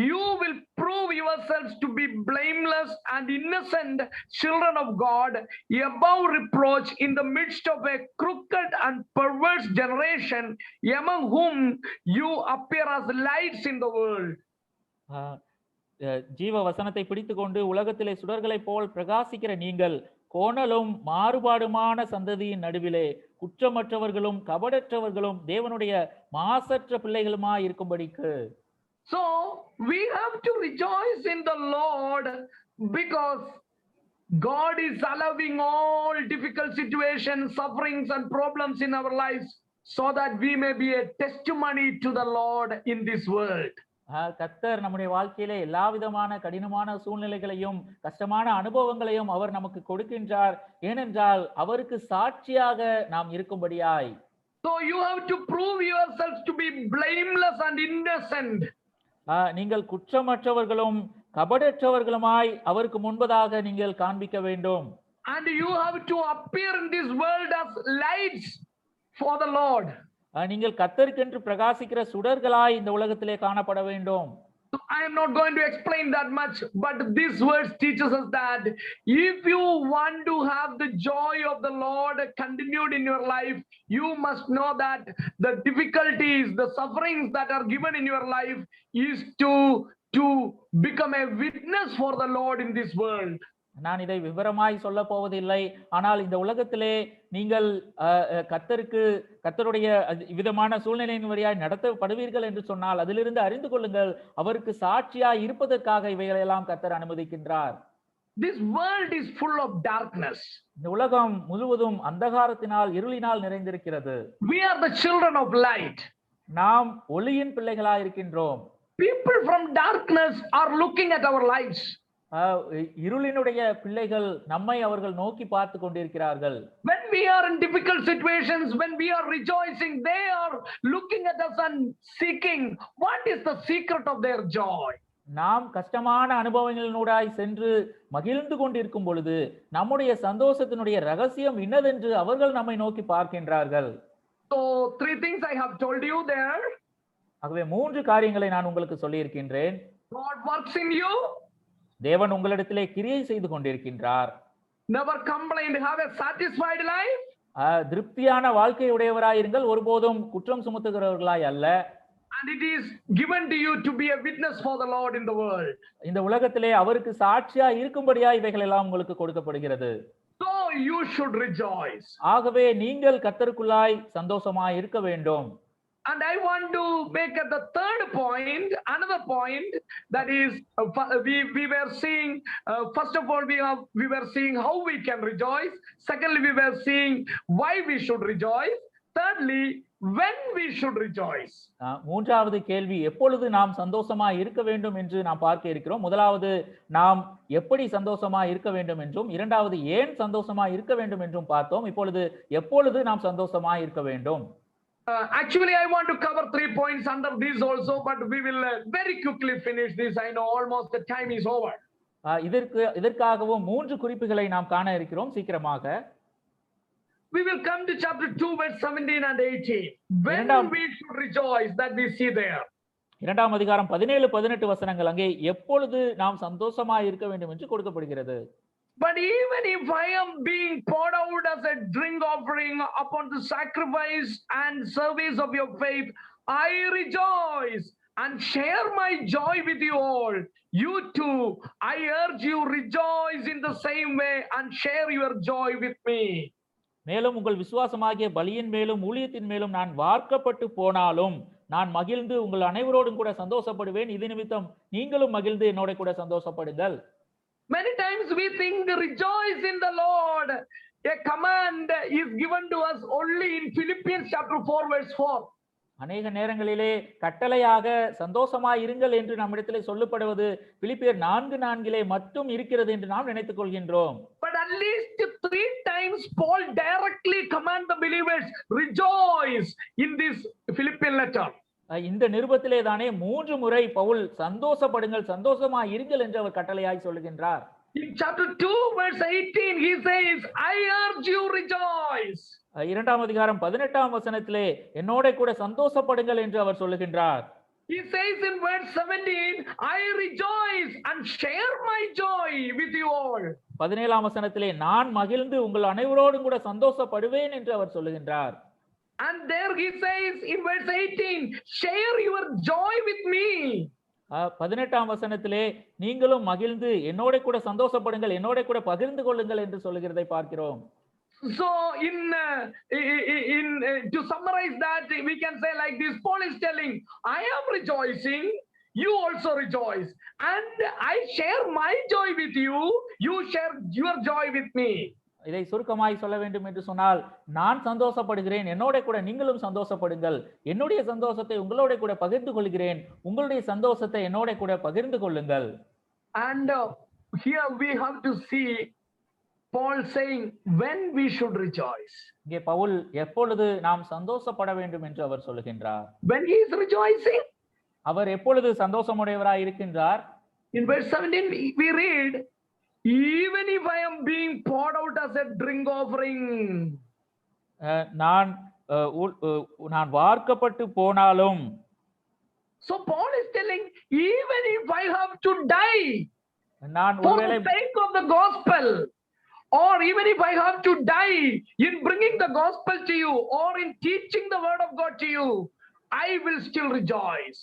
you will prove yourselves to be blameless and innocent children of God, above reproach in the midst of a crooked and perverse generation, among whom you appear as lights in the world. ஜீவ வசனத்தை பிடித்துக்கொண்டு உலகத்திலே சுடர்களைப் போல் பிரகாசிக்கிற நீங்கள் கோணலும் மாறுபாடுமான சந்ததியின் நடுவிலே குற்றமற்றவர்களும் கபடற்றவர்களும் தேவனுடைய மாசற்ற பிள்ளைகளுமாய் இருக்கும்படிக்கு. So we have to rejoice in the Lord, because God is allowing all difficult situations, sufferings and problems in our lives, so that we may be a testimony to the Lord in this world. கர்த்தர் நம்முடைய வாழ்க்கையிலே எல்லா விதமான கடினமான சூழ்நிலைகளையும் கஷ்டமான அனுபவங்களையும் அவர் நமக்கு கொடுக்கின்றார், ஏனென்றால் அவருக்கு சாட்சியாக நாம் இருக்கும்படியாய். So you have to prove yourselves to be blameless and innocent. நீங்கள் குற்றமற்றவர்களும் கபடற்றவர்களுமாய் அவருக்கு முன்பதாக நீங்கள் காண்பிக்க வேண்டும். And you have to appear in this world as lights for the Lord. நீங்கள் கர்த்தருக்கென்று பிரகாசிக்கிற சுடர்களாய் இந்த உலகத்திலே காணப்பட வேண்டும். I am not going to explain that much, but this verse teaches us that if you want to have the joy of the Lord continued in your life, you must know that the difficulties, the sufferings that are given in your life is to become a witness for the Lord in this world. நான் இதை விவரமாய் சொல்ல போவதில்லை, ஆனால் இந்த உலகத்திலே நீங்கள் கர்த்தருடைய விதமான சூழ்நிலையின் வழியாய் நடத்தப்படுவீர்கள் என்று சொன்னால் அதிலிருந்து அறிந்து கொள்ளுங்கள், அவருக்கு சாட்சியாய் இருப்பதற்காக இவைகளை எல்லாம் கர்த்தர் அனுமதிக்கின்றார். This world is full of darkness. இந்த உலகம் முழுவதும் அந்தகாரத்தினால் இருளினால் நிறைந்திருக்கிறது. We are the children of light. நாம் ஒளியின் பிள்ளைகளாய் இருக்கின்றோம். People from darkness are looking at our lives. இருளினுடைய பிள்ளைகள் நம்மை அவர்கள் நோக்கி பார்த்து கொண்டிருக்கிறார்கள். When we are in difficult situations, when we are rejoicing, they are looking at us and seeking what is the secret of their joy. நாம் கஷ்டமான அனுபவங்களினூடாய் சென்று மகிழ்ந்து கொண்டிருக்கும் பொழுது நம்முடைய சந்தோஷத்தினுடைய ரகசியம் இன்னதென்று அவர்கள் நம்மை நோக்கி பார்க்கின்றார்கள். So 3 things I have told you there. ஆகவே 3 காரியங்களை நான் உங்களுக்கு சொல்லி இருக்கின்றேன். God works in you. தேவன் உங்களிடத்திலே கிரியை செய்து கொண்டிருக்கின்றார். Never complain, have a satisfied life. திருப்தியான வாழ்க்கை உடையவராயிருங்கள், ஒருபோதும் குற்றம் சுமத்துகிறவர்களாய் அல்ல. And it is given to you to be a witness for the Lord in the world. இந்த உலகத்திலே அவருக்கு சாட்சியா இருக்கும்படியா இவைகள் எல்லாம் உங்களுக்கு கொடுக்கப்படுகிறது. So you should rejoice. ஆகவே நீங்கள் கர்த்தருக்குள்ளாய் சந்தோஷமாய் இருக்க வேண்டும். And I want to make the third point, another point, that is we were seeing, first of all we were seeing how we can rejoice. Secondly, we were seeing why we should rejoice. Thirdly, when we should rejoice. மூன்றாவது கேள்வி, எப்பொழுது நாம் சந்தோஷமாய் இருக்க வேண்டும் என்று நாம் பார்க்க இருக்கிறோம். முதலாவது நாம் எப்படி சந்தோஷமாய் இருக்க வேண்டும் என்றும், இரண்டாவது ஏன் சந்தோஷமாய் இருக்க வேண்டும் என்றும் பார்த்தோம். இப்பொழுது எப்பொழுது நாம் சந்தோஷமாய் இருக்க வேண்டும். Actually, I want to cover 3 points under this also, but we will very quickly finish this. I know almost the time is over. இதற்காகவும் 3 குறிப்புகளை நாம் காண இருக்கிறோம் சீக்கிரமாக. We will come to chapter 2 verse 17 and 18. When we should rejoice, that we see there. இரண்டாம் அதிகாரம் 17 18 வசனங்கள் அங்கே எப்பொழுது நாம் சந்தோஷமாய் இருக்க வேண்டும் என்று கொடுக்கப்படுகிறது. But even if I am being poured out as a drink offering upon the sacrifice and service of your faith, I rejoice and share my joy with you all. You too, I urge you, rejoice in the same way and share your joy with me. மேலும் உங்கள் விசுவாசமாகிய பலியின் மேலும் ஊழியத்தின் மேலும் நான் வார்க்கப்பட்டு போனாலும் நான் மகிழ்ந்து உங்கள் அனைவரோடும் கூட சந்தோஷப்படுவேன். இது நிமித்தம் நீங்களும் மகிழ்ந்து என்னோட கூட சந்தோஷப்படுங்கள். Many times we think rejoice in the Lord. A command is given to us only in Philippians chapter 4 verse 4. அநேக நேரங்களிலே கட்டளையாக சந்தோஷமாய் இருங்கள் என்று நம்மிடத்திலே சொல்லப்படுவது பிலிப்பியர் 4:4 மட்டும் இருக்கிறது என்று நாம் நினைத்துக் கொள்கின்றோம். But at least 3 times Paul directly command the believers rejoice in this Philippian letter. இந்த நிருபத்திலே தானே 3 முறை பவுல் சந்தோஷப்படுங்கள், சந்தோஷமாய் இருங்கள் என்று அவர் கட்டளையாய் சொல்லுகின்றார். In chapter 2 verse 18 he says, I urge you rejoice. 2ஆம் அதிகாரம் 18ஆம் வசனத்திலே என்னோட கூட சந்தோஷப்படுங்கள் என்று அவர் சொல்லுகின்றார். He says in verse 17, I rejoice and share my joy with you all. 17ஆம் வசனத்திலே நான் மகிழ்ந்து உங்கள் அனைவரோடும் கூட சந்தோஷப்படுவேன் என்று அவர் சொல்லுகின்றார். And there he says in verse 18, share your joy with me. 18ஆம் வசனத்திலே நீங்களும் மகிழ்ந்து என்னோட கூட சந்தோஷப்படுங்கள், என்னோட கூட பகிர்ந்து கொள்ளுங்கள் என்று சொல்லுகிறதை பார்க்கிறோம். So to summarize that, we can say like this, Paul is telling, I am rejoicing, you also rejoice, and I share my joy with you, you share your joy with me. இதை சுருக்கமாய் சொல்ல வேண்டும் என்று சொன்னால், நான் சந்தோஷப்படுகிறேன், என்னோட கூட நீங்களும் சந்தோஷப்படுங்கள், என்னுடைய சந்தோஷத்தை உங்களோட கூட பகிர்ந்து கொள்கிறேன், உங்களுடைய சந்தோஷத்தை என்னோட கூட பகிர்ந்து கொள்ளுங்கள். And here we have to see Paul saying when we should rejoice. இங்கே பவுல் எப்பொழுது நாம் சந்தோஷப்பட வேண்டும் என்று அவர் சொல்லுகின்றார். When he is rejoicing, அவர் எப்பொழுது சந்தோஷமுடையவராய் இருக்கின்றார்? In verse 17 we read, even if I am being poured out as a drink offering. நான் வார்க்கப்பட்டு போனாலும். So Paul is telling, even if I have to die நான் for ஒருவேளை the sake of the gospel, or even if I have to die in bringing the gospel to you or in teaching the word of God to you, I will still rejoice.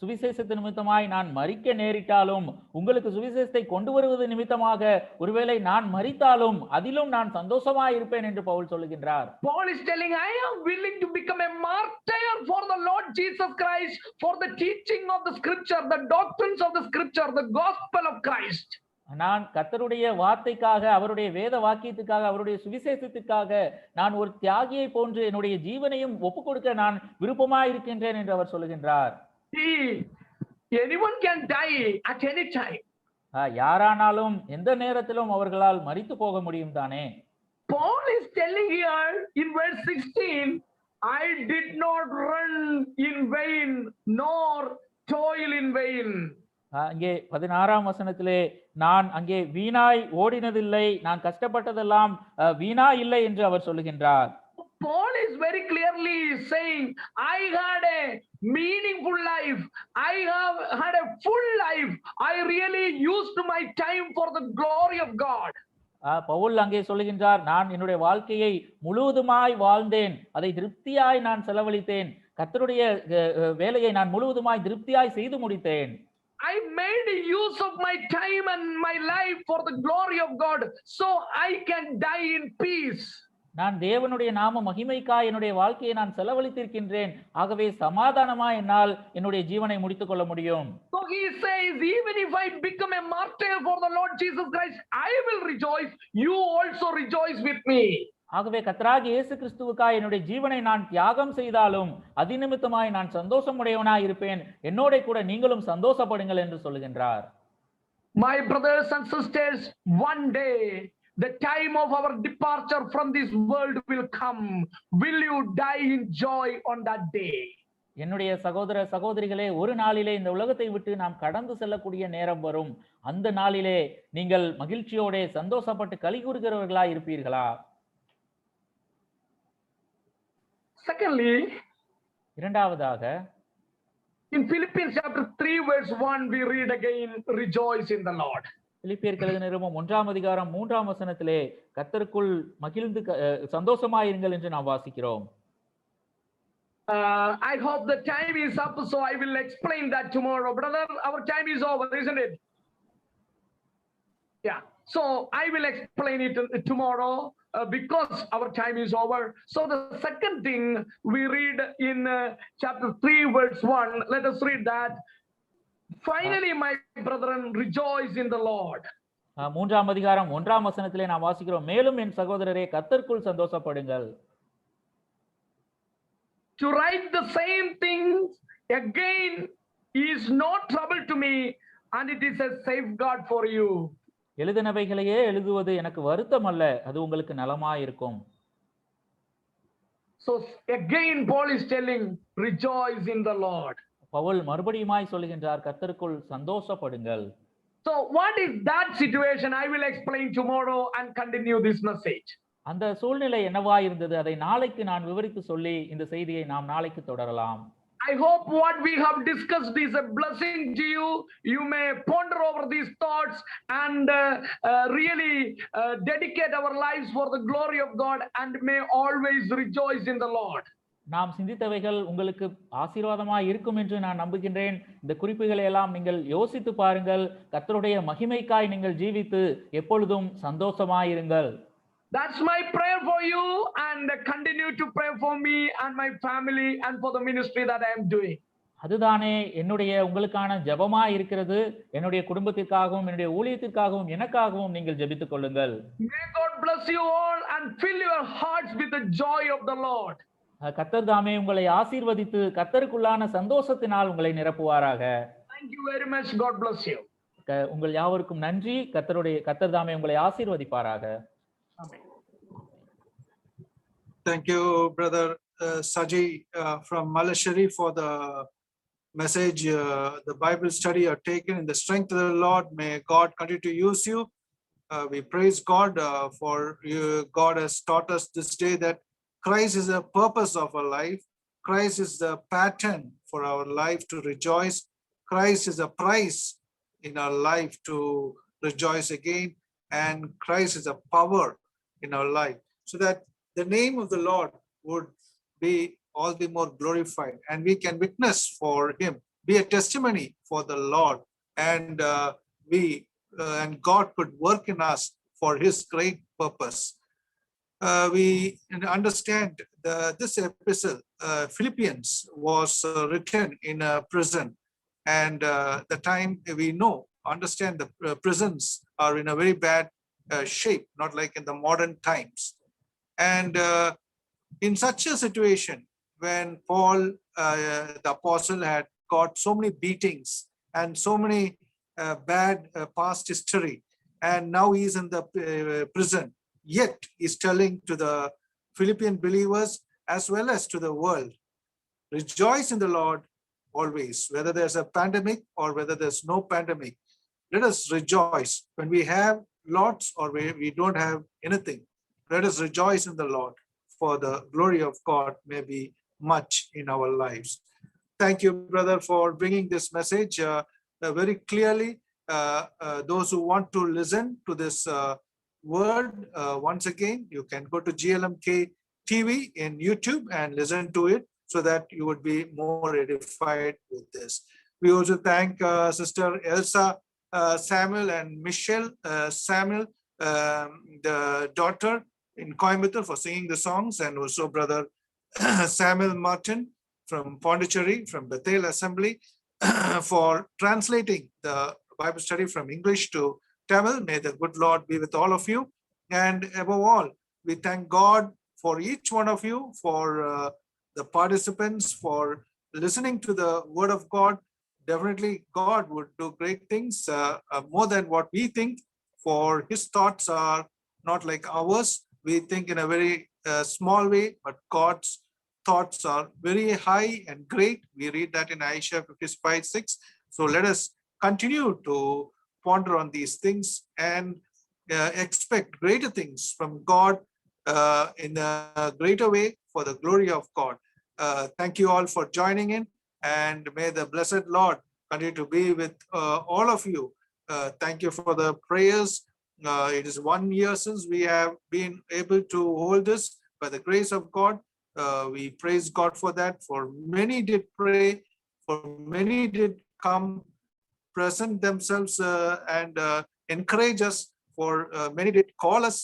சுவிசேஷத்து நிமித்தமாய் நான் மரிக்க நேரிட்டாலும், உங்களுக்கு சுவிசேஷத்தை கொண்டு வருவது நிமித்தமாக ஒருவேளை நான் மரித்தாலும் அதிலும் நான் சந்தோஷமாய் இருப்பேன் என்று பவுல் சொல்லுகின்றார். Paul is telling, I am willing to become a martyr for the Lord Jesus Christ, for the teaching of the scripture, the doctrines of the scripture, the gospel of Christ. நான் கர்த்தருடைய வார்த்தைக்காக, அவருடைய வேத வாக்கியத்துக்காக, அவருடைய சுவிசேஷத்துக்காக நான் ஒரு தியாகியை போன்று என்னுடைய ஜீவனையும் ஒப்புக் கொடுக்க நான் விருப்பமாய் இருக்கின்றேன் என்று அவர் சொல்லுகின்றார். Anyone can die at any time. யாரானாலும் எந்த நேரத்திலும் அவர்களால் மரித்து போக முடியும் தானே. Paul is telling here in verse 16, I did not run in vain nor toil in vain. அங்கே 16ஆம் வசனத்திலே நான் அங்கே வீணாய் ஓடினதில்லை, நான் கஷ்டப்பட்டதெல்லாம் வீணா இல்லை என்று அவர் சொல்லுகின்றார். Paul is very clearly saying, I had a meaningful life, I have had a full life, I really used my time for the glory of God. Pavul அங்கே சொல்லுகின்றார், நான் என்னுடைய வாழ்க்கையை முழுவதுமாய் வாழ்ந்தேன், அதை திருப்தியாய் நான் செலவழித்தேன், கர்த்தருடைய வேலையை நான் முழுவதுமாய் திருப்தியாய் செய்து முடித்தேன். I made use of my time and my life for the glory of God, so I can die in peace. நான் தேவனுடைய நாம மகிமைக்காய் என்னுடைய வாழ்க்கையை நான் செலவழித்திருக்கின்றேன், ஆகவே சமாதானமாய் என்னால் என்னுடைய ஜீவனை முடித்துக் கொள்ள முடியும். So he says, even if I become a martyr for the Lord Jesus Christ, I will rejoice, you also rejoice with me. ஆகவே கர்த்தராகிய இயேசு கிறிஸ்துவுக்காய் என்னுடைய ஜீவனை நான் தியாகம் செய்தாலும் அதிநிமித்தமாய் நான் சந்தோஷமுடையவனாய் இருப்பேன், என்னோட கூட நீங்களும் சந்தோஷப்படுங்கள் என்று சொல்லுகின்றார். My brothers and sisters, one day the time of our departure from this world will come. Will you die in joy on that day? என்னுடைய சகோதர சகோதரிகளே, ஒரு நாளிலே இந்த உலகத்தை விட்டு நாம் கடந்து செல்லக்கூடிய நேரம் வரும். அந்த நாளிலே நீங்கள் மகிழ்ச்சியோட சந்தோஷப்பட்டு களி கூறுகிறவர்களாய் இருப்பீர்களா? Secondly, இரண்டாவதாக in Philippians chapter 3 verse 1 we read again, rejoice in the Lord. பிலிப்பியர் எழுதின நிருபம் 1ஆம் அதிகாரம் 3ஆம் வசனத்திலே கர்த்தருக்குள் மகிழ்ந்து சந்தோஷமாயிருங்கள் என்று நாம் வாசிக்கிறோம். I hope the time is up, so I will explain that tomorrow. Brother, our time is over, isn't it? Yeah, so I will explain it tomorrow. Because our time is over. So the second thing we read in chapter 3 verse 1, let us read that. Finally, my brethren, rejoice in the Lord. 3ஆம் அதிகாரம் 1ஆம் வசனத்திலே நாம் வாசிக்கிறோம், மேலும் என் சகோதரரே கர்த்தருக்குள் சந்தோஷப்படுங்கள். To write the same things again is no trouble to me, and it is a safeguard for you. எழுதினவைகளையே எழுதுவது எனக்கு வருத்தம் அல்ல, அது உங்களுக்கு நலமாயிருக்கும். So again, Paul is telling, rejoice in the Lord. Pavul மறுபடியுமாய் சொல்லுகின்றார், கர்த்தருக்குள் சந்தோஷப்படுங்கள். So what is that situation? I will explain tomorrow and continue this message. அந்த சூழ்நிலை என்னவா இருந்தது, அதை நாளைக்கு நான் விவரித்து சொல்லி இந்த செய்தியை நாம் நாளைக்கு தொடரலாம். I hope what we have discussed is a blessing to you. You may ponder over these thoughts and really dedicate our lives for the glory of God and may always rejoice in the Lord. நாம் சிந்தித்தவைகள் உங்களுக்கு ஆசீர்வாதமாய் இருக்கும் என்று நான் நம்புகின்றேன். இந்த குறிப்புகளை எல்லாம் நீங்கள் யோசித்து பாருங்கள். கர்த்தருடைய மகிமைக்காய் நீங்கள் ஜீவித்து எப்பொழுதும் சந்தோஷமாயிருங்கள். That's my prayer for you, and continue to pray for me and my family and for the ministry that I am doing. அதுதானே என்னுடைய உங்களுக்கான ஜெபமா இருக்கிறது. என்னுடைய குடும்பத்திற்காகவும் என்னுடைய ஊழியத்திற்காகவும் எனக்காகவும் நீங்கள் ஜெபித்துக் கொள்ளுங்கள். May God bless you all and fill your hearts with the joy of the Lord. கர்த்தர் தாமே உங்களை ஆசீர்வதித்து கர்த்தருக்குள்ளான சந்தோஷத்தினால் உங்களை நிரப்புவாராக. Thank you very much. God bless you. உங்கள் யாவருக்கும் நன்றி. கர்த்தர் தாமே உங்களை ஆசீர்வதிப்பாராக. Amen. Thank you, Brother Saji from Malashari, for the message, the Bible study you have taken in the strength of the Lord. May God continue to use you. We praise God for you. God has taught us this day that Christ is the purpose of our life. Christ is the pattern for our life to rejoice. Christ is a price in our life to rejoice again. And Christ is a power in our life, so that the name of the Lord would be all the more glorified, and we can witness for him, be a testimony for the Lord, and and God could work in us for his great purpose. We understand this epistle, Philippians, was written in a prison, and the time we understand the prisons are in a very bad shape, not like in the modern times. And in such a situation, when Paul, the apostle, had got so many beatings and so many bad past history, and now he is in the prison, yet he's telling to the Philippian believers as well as to the world, rejoice in the Lord always, whether there's a pandemic or whether there's no pandemic. Let us rejoice when we have lots or we don't have anything. Let us rejoice in the Lord, for the glory of God may be much in our lives. Thank you, brother, for bringing this message very clearly. Those who want to listen to this word, once again, you can go to GLMK TV in YouTube and listen to it, so that you would be more edified with this. We also thank Sister Elsa Samuel and Michelle Samuel, the daughter in Coimbatore, for singing the songs, and also Brother Samuel Martin from Pondicherry, from Bethel Assembly, for translating the Bible study from English to Tamil. May the good Lord be with all of you. And above all, we thank God for each one of you, for the participants, for listening to the word of God. Definitely God would do great things, more than what we think, for his thoughts are not like ours. We think in a very small way, but God's thoughts are very high and great. We read that in Isaiah 55:6. So let us continue to ponder on these things and expect greater things from God in a greater way for the glory of God. Thank you all for joining in, and may the blessed Lord continue to be with all of you. Thank you for the prayers. It is 1 year since we have been able to hold this by the grace of God. We praise God for that. For many did pray, for many did come, present themselves and encourage us. For many did call us,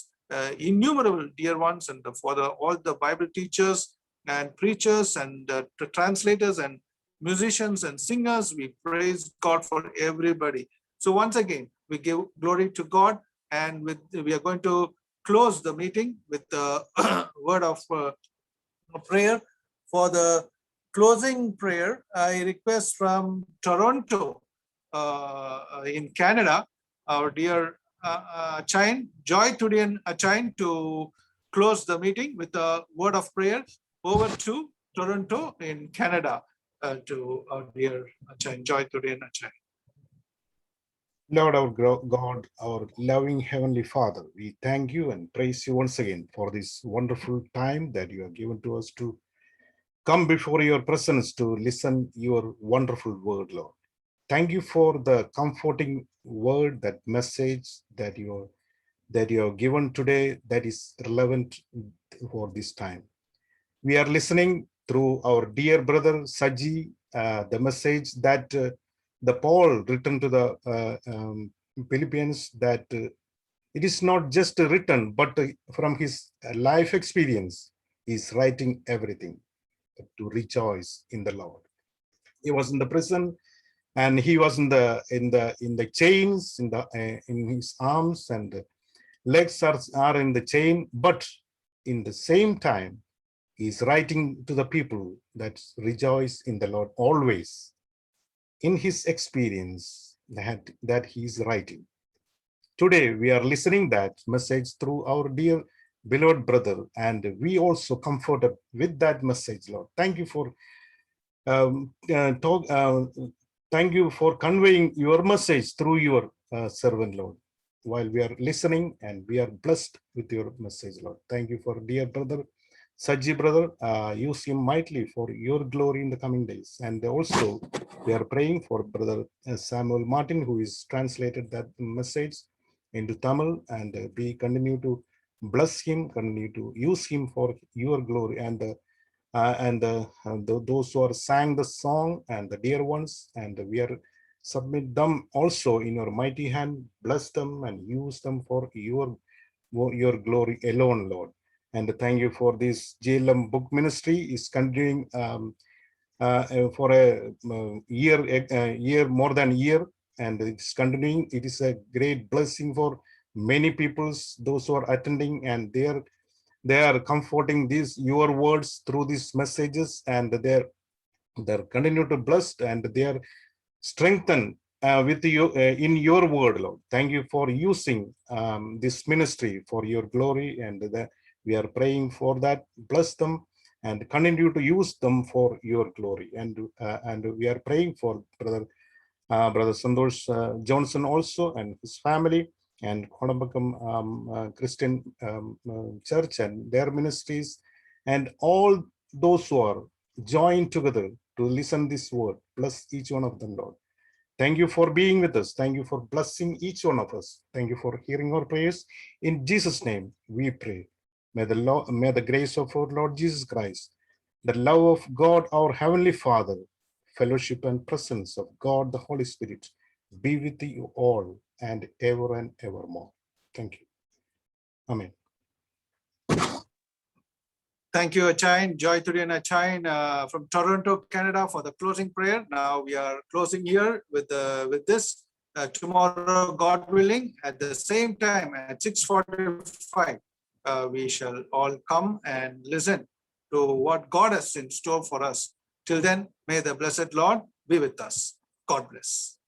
innumerable dear ones, and for all the Bible teachers and preachers and the translators and musicians and singers. We praise God for everybody. So once again, we give glory to God, and we are going to close the meeting with the word of prayer. For the closing prayer, I request from Toronto in Canada, our dear Achain, Joy Tudian Achain, to close the meeting with a word of prayer. over to Toronto in Canada to our dear Achai. Joy today and Achai. Lord our God, our loving Heavenly Father, we thank you and praise you once again for this wonderful time that you have given to us to come before your presence to listen your wonderful word, Lord. Thank you for the comforting word, that message that you have given today that is relevant for this time. We are listening through our dear brother Saji, the message that the Paul written to the Philippians, that it is not just written, but from his life experience, he's writing everything to rejoice in the Lord. He was in the prison, and he was in the chains in his arms, and legs are in the chain, but in the same time, he's writing to the people that rejoice in the Lord always. In his experience that he's writing. Today, we are listening that message through our dear beloved brother, and we also comforted with that message, Lord. Thank you for thank you for conveying your message through your servant, Lord. While we are listening, and we are blessed with your message, Lord. Thank you for dear brother Saji, brother. Use him mightily for your glory in the coming days. And also, we are praying for brother Samuel Martin, who is translated that message into Tamil, and we continue to bless him, continue to use him for your glory, and those who are sang the song, and the dear ones, and we are submit them also in your mighty hand. Bless them and use them for your glory alone, Lord. And thank you for this JLM book ministry is continuing for a year, more than a year, and it's continuing. It is a great blessing for many peoples, those who are attending, and they are comforting these your words through these messages, and they're continue to blessed, and they are strengthened with you in your word, Lord. Thank you for using this ministry for your glory, and we are praying for that. Bless them and continue to use them for your glory. And we are praying for brother Santosh Johnson also, and his family, and Kodambakam Christian Church and their ministries, and all those who are joined together to listen this word. Bless each one of them, Lord. Thank you for being with us. Thank you for blessing each one of us. Thank you for hearing our prayers. In Jesus' name, we pray. May the grace of our Lord Jesus Christ, the love of God, our Heavenly Father, fellowship and presence of God, the Holy Spirit, be with you all and evermore. Thank you. Amen. Thank you, Achain. Joy today and Achain from Toronto, Canada, for the closing prayer. Now we are closing here with this. Tomorrow, God willing, at the same time at 6:45, we shall all come and listen to what God has in store for us. Till then, may the blessed Lord be with us. God bless.